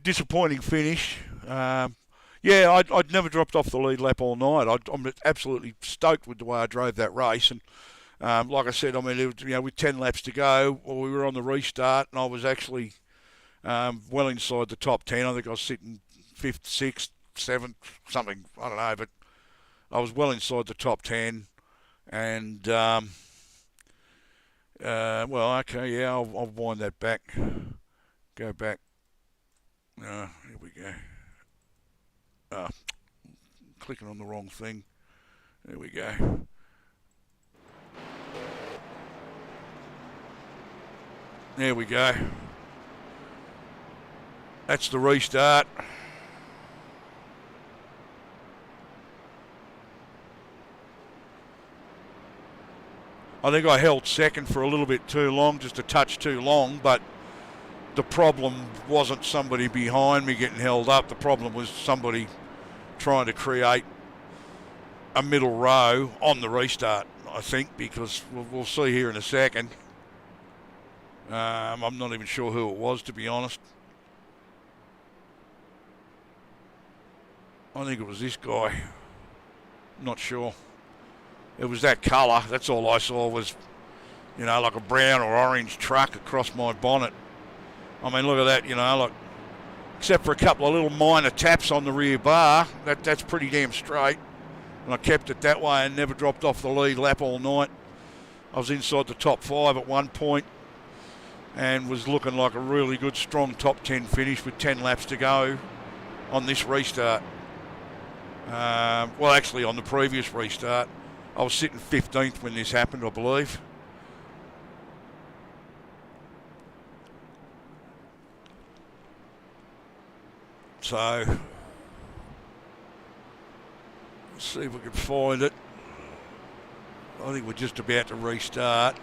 Disappointing finish. Yeah, I'd never dropped off the lead lap all night. I'm absolutely stoked with the way I drove that race. And like I said, I mean, it was, you know, with 10 laps to go, we were on the restart, and I was actually well inside the top 10. I think I was sitting 5th, 6th, 7th, something, I don't know, but I was well inside the top 10. And, well, okay, yeah, I'll wind that back. Go back. Here we go. Clicking on the wrong thing. There we go. There we go. That's the restart. I think I held second for a little bit too long, just a touch too long, but the problem wasn't somebody behind me getting held up. The problem was somebody trying to create a middle row on the restart, I think, because we'll see here in a second. I'm not even sure who it was, to be honest. I think it was this guy. Not sure. It was that colour. That's all I saw was, you know, like a brown or orange truck across my bonnet. I mean, look at that, you know, like, except for a couple of little minor taps on the rear bar, that's pretty damn straight. And I kept it that way and never dropped off the lead lap all night. I was inside the top 5 at one point and was looking like a really good, strong top 10 finish with 10 laps to go on this restart. Well, actually, on the previous restart, I was sitting 15th when this happened, I believe. So, let's see if we can find it. I think we're just about to restart.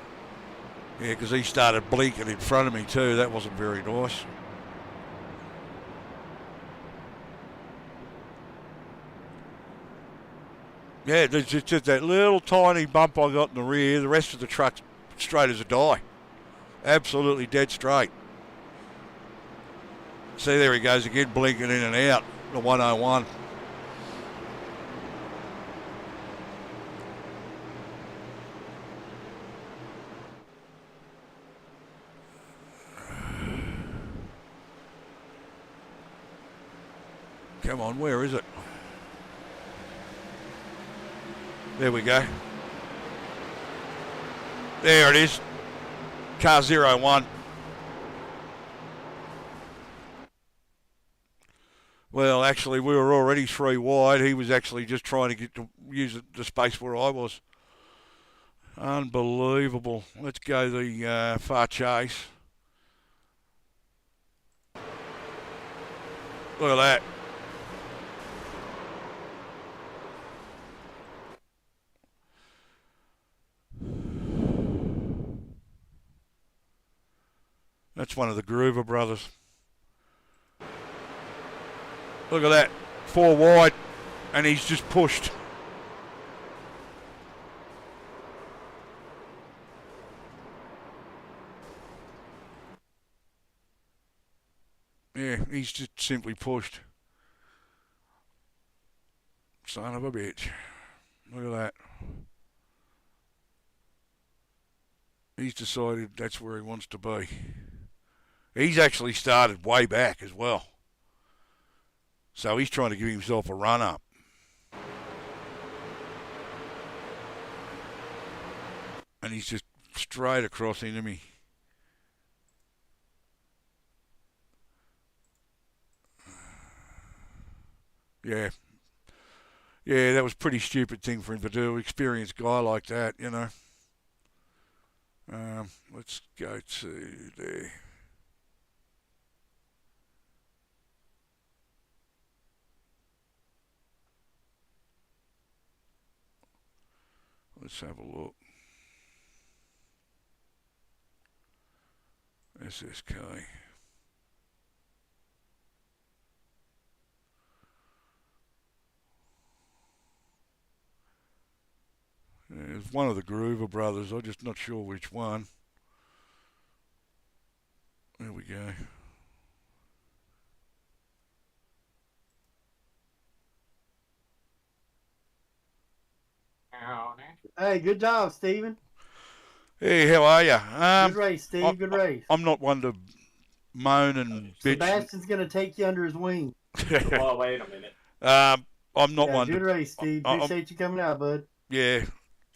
Yeah, because he started blinking in front of me too. That wasn't very nice. Yeah, there's just that little tiny bump I got in the rear. The rest of the truck's straight as a die. Absolutely dead straight. See, there he goes again, blinking in and out, the 101. Come on, where is it? There we go. There it is. Car 01. Well, actually, we were already 3 wide. He was actually just trying to get to use the space where I was. Unbelievable. Let's go the far chase. Look at that. That's one of the Groover brothers. Look at that. 4 wide, and he's just pushed. Yeah, he's just simply pushed. Son of a bitch. Look at that. He's decided that's where he wants to be. He's actually started way back as well. So he's trying to give himself a run up. And he's just straight across into me. Yeah. Yeah, that was a pretty stupid thing for him to do. Experienced guy like that, you know. Let's go to there. Let's have a look. SSK. Yeah, it's one of the Groover brothers. I'm just not sure which one. There we go. Hey, good job, Steven. Hey, how are you? Good race, Steve. Good race. I'm not one to moan and bitch. Sebastian's going to take you under his wing. Well, wait a minute. I'm not one good to... race, Steve. Appreciate you coming out, bud. Yeah,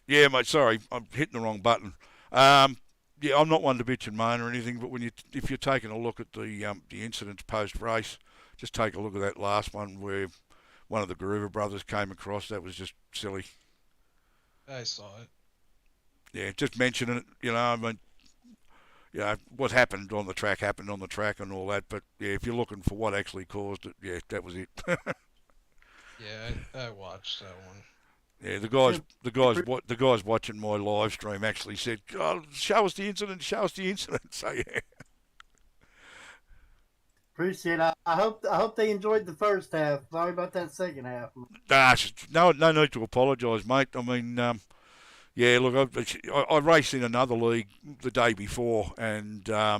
mate. Sorry, I'm hitting the wrong button. Yeah, I'm not one to bitch and moan or anything, but if you're taking a look at the incidents post race, just take a look at that last one where one of the Groover brothers came across. That was just silly. I saw it. Yeah, just mentioning it. You know, I mean, what happened on the track happened on the track and all that. But yeah, if you're looking for what actually caused it, yeah, that was it. Yeah, I watched that one. Yeah, the guys watching my live stream actually said, "God, show us the incident, show us the incident." So yeah. Appreciate it. I hope they enjoyed the first half. Sorry about that second half. No need to apologise, mate. I mean, yeah, look, I raced in another league the day before, and yeah,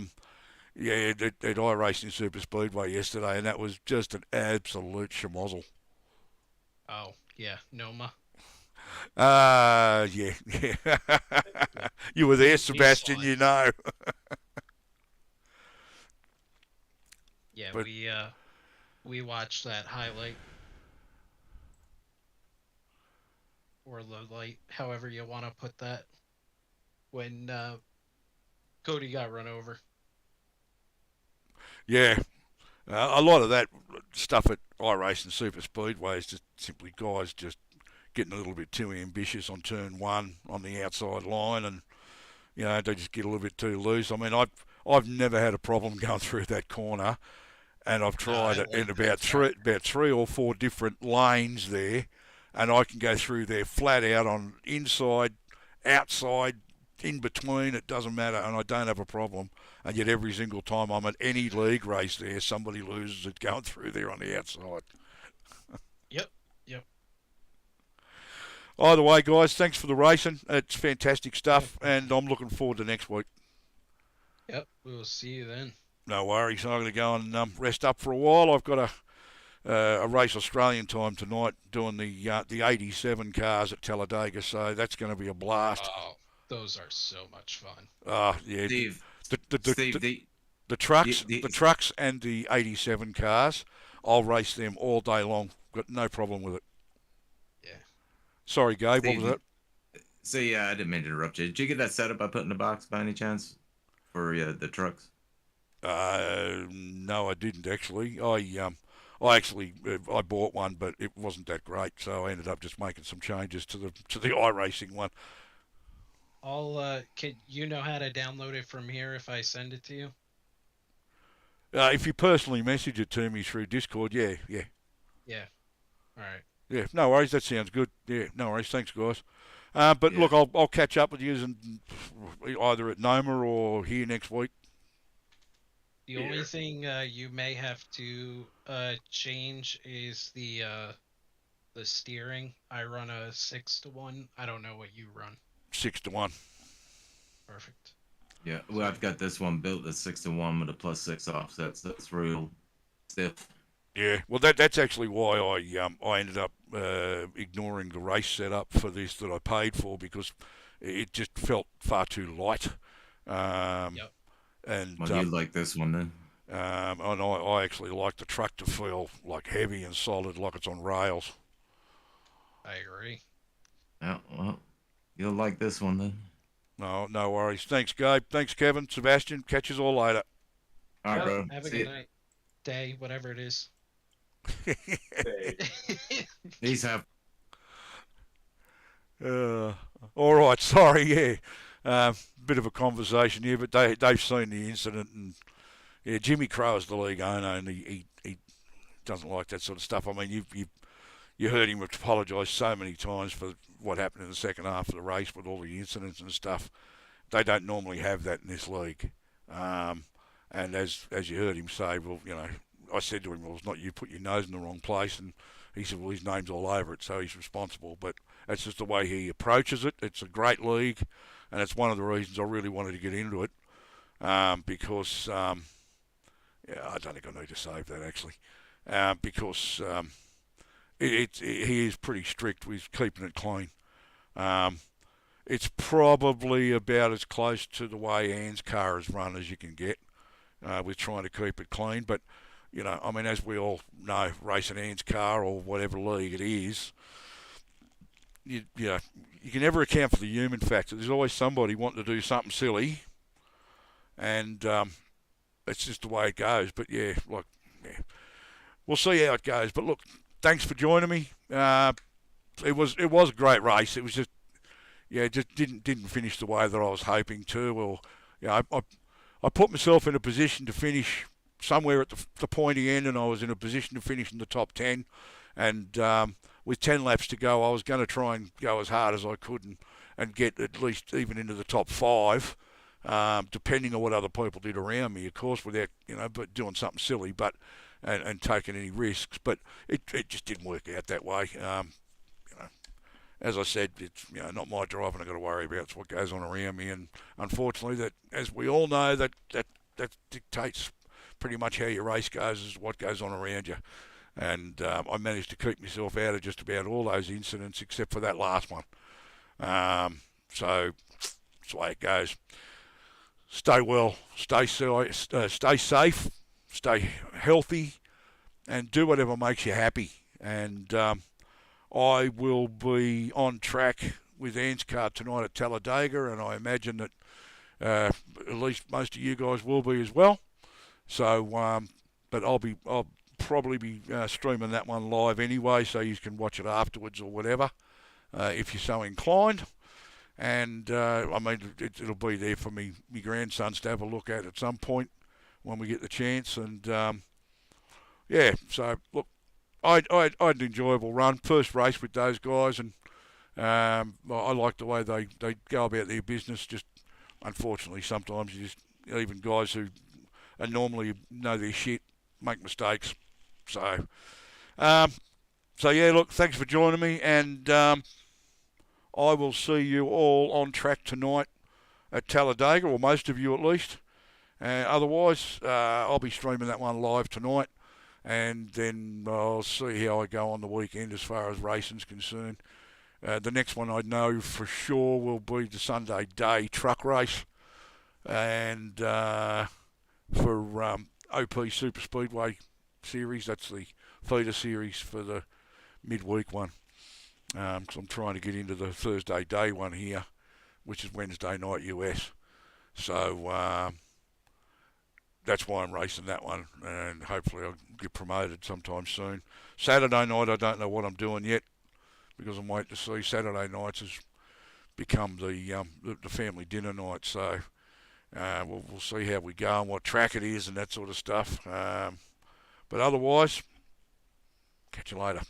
at iRacing Super Speedway yesterday, and that was just an absolute schmozzle. Oh, yeah, Noma. Yeah. You were there, Sebastian, you know. Yeah, but we watched that highlight. Or low light, however you want to put that. When Cody got run over. Yeah. A lot of that stuff at iRacing Super Speedway is just simply guys just getting a little bit too ambitious on turn 1 on the outside line, and you know, they just get a little bit too loose. I mean, I've never had a problem going through that corner, and I've tried it in about three or four different lanes there, and I can go through there flat out on inside, outside, in between. It doesn't matter, and I don't have a problem. And yet every single time I'm at any league race there, somebody loses it going through there on the outside. Yep. Either way, guys, thanks for the racing. It's fantastic stuff, and I'm looking forward to next week. Yep, we'll see you then. No worries. I'm going to go and rest up for a while. I've got a race Australian time tonight doing the 87 cars at Talladega, so that's going to be a blast. Oh, those are so much fun. Yeah. Steve, The trucks and the 87 cars, I'll race them all day long. Got no problem with it. Yeah. Sorry, Gabe, what was that? So yeah, I didn't mean to interrupt you. Did you get that set up I put in the box by any chance for the trucks? No, I didn't actually. I bought one, but it wasn't that great, so I ended up just making some changes to the iRacing one. Can you know how to download it from here if I send it to you? If you personally message it to me through Discord, yeah. Yeah. All right. Yeah, no worries. That sounds good. Yeah, no worries. Thanks, guys. But look, I'll catch up with you either at Noma or here next week. The only thing you may have to change is the steering. I run a 6-to-1. I don't know what you run. 6-to-1. Perfect. Yeah, well, I've got this one built at 6-to-1 with a +6 offset, so that's real stiff. Yeah, well, that's actually why I ended up ignoring the race setup for this that I paid for, because it just felt far too light. Yep. And you like this one then? And I actually like the truck to feel like heavy and solid, like it's on rails. I agree. Yeah, well, you'll like this one then. No worries. Thanks, Gabe. Thanks, Kevin. Sebastian, catch us all later. All right, bro. Have a good night. Day, whatever it is. He's happy. All right, sorry, yeah. Bit of a conversation here, but they've seen the incident, and yeah, Jimmy Crow is the league owner, and he doesn't like that sort of stuff. I mean, you heard him apologise so many times for what happened in the second half of the race with all the incidents and stuff. They don't normally have that in this league. And as you heard him say, well, you know, I said to him, well, it's not you put your nose in the wrong place, and he said, well, his name's all over it, so he's responsible. But that's just the way he approaches it. It's a great league, and it's one of the reasons I really wanted to get into it, because, yeah, I don't think I need to save that, actually, because he is pretty strict with keeping it clean. It's probably about as close to the way Ann's car is run as you can get, with trying to keep it clean. But, you know, I mean, as we all know, racing Ann's car or whatever league it is, you know, you can never account for the human factor. There's always somebody wanting to do something silly, and it's just the way it goes. But yeah, we'll see how it goes. But look, thanks for joining me. It was a great race. It was just, yeah, it just didn't finish the way that I was hoping to. Or, you know, I put myself in a position to finish somewhere at the pointy end, and I was in a position to finish in the top 10. And with 10 laps to go, I was going to try and go as hard as I could and get at least even into the top 5, depending on what other people did around me, of course, without, you know, but doing something silly, but and taking any risks. But it just didn't work out that way. You know, as I said, it's, you know, not my driving I've got to worry about. It's what goes on around me, and unfortunately, that, as we all know, that dictates pretty much how your race goes, is what goes on around you. And I managed to keep myself out of just about all those incidents except for that last one. So that's the way it goes. Stay well, stay safe, stay healthy, and do whatever makes you happy. And I will be on track with Ann's car tonight at Talladega, and I imagine that at least most of you guys will be as well. So, but I'll probably be streaming that one live anyway, so you can watch it afterwards or whatever, if you're so inclined. And I mean, it'll be there for me grandsons to have a look at some point when we get the chance. And yeah, so look, I had an enjoyable run, first race with those guys, and I like the way they go about their business. Just unfortunately, sometimes even guys who are normally know their shit make mistakes. So yeah, look, thanks for joining me, and I will see you all on track tonight at Talladega, or most of you at least. Otherwise, I'll be streaming that one live tonight, and then I'll see how I go on the weekend as far as racing's concerned. The next one I know for sure will be the Sunday day truck race, and for OP Super Speedway series. That's the feeder series for the midweek one. So I'm trying to get into the Thursday day one here, which is Wednesday night US. So that's why I'm racing that one, and hopefully I'll get promoted sometime soon. Saturday night, I don't know what I'm doing yet, because I'm waiting to see. Saturday nights has become the family dinner night, so we'll see how we go and what track it is and that sort of stuff. But otherwise, catch you later.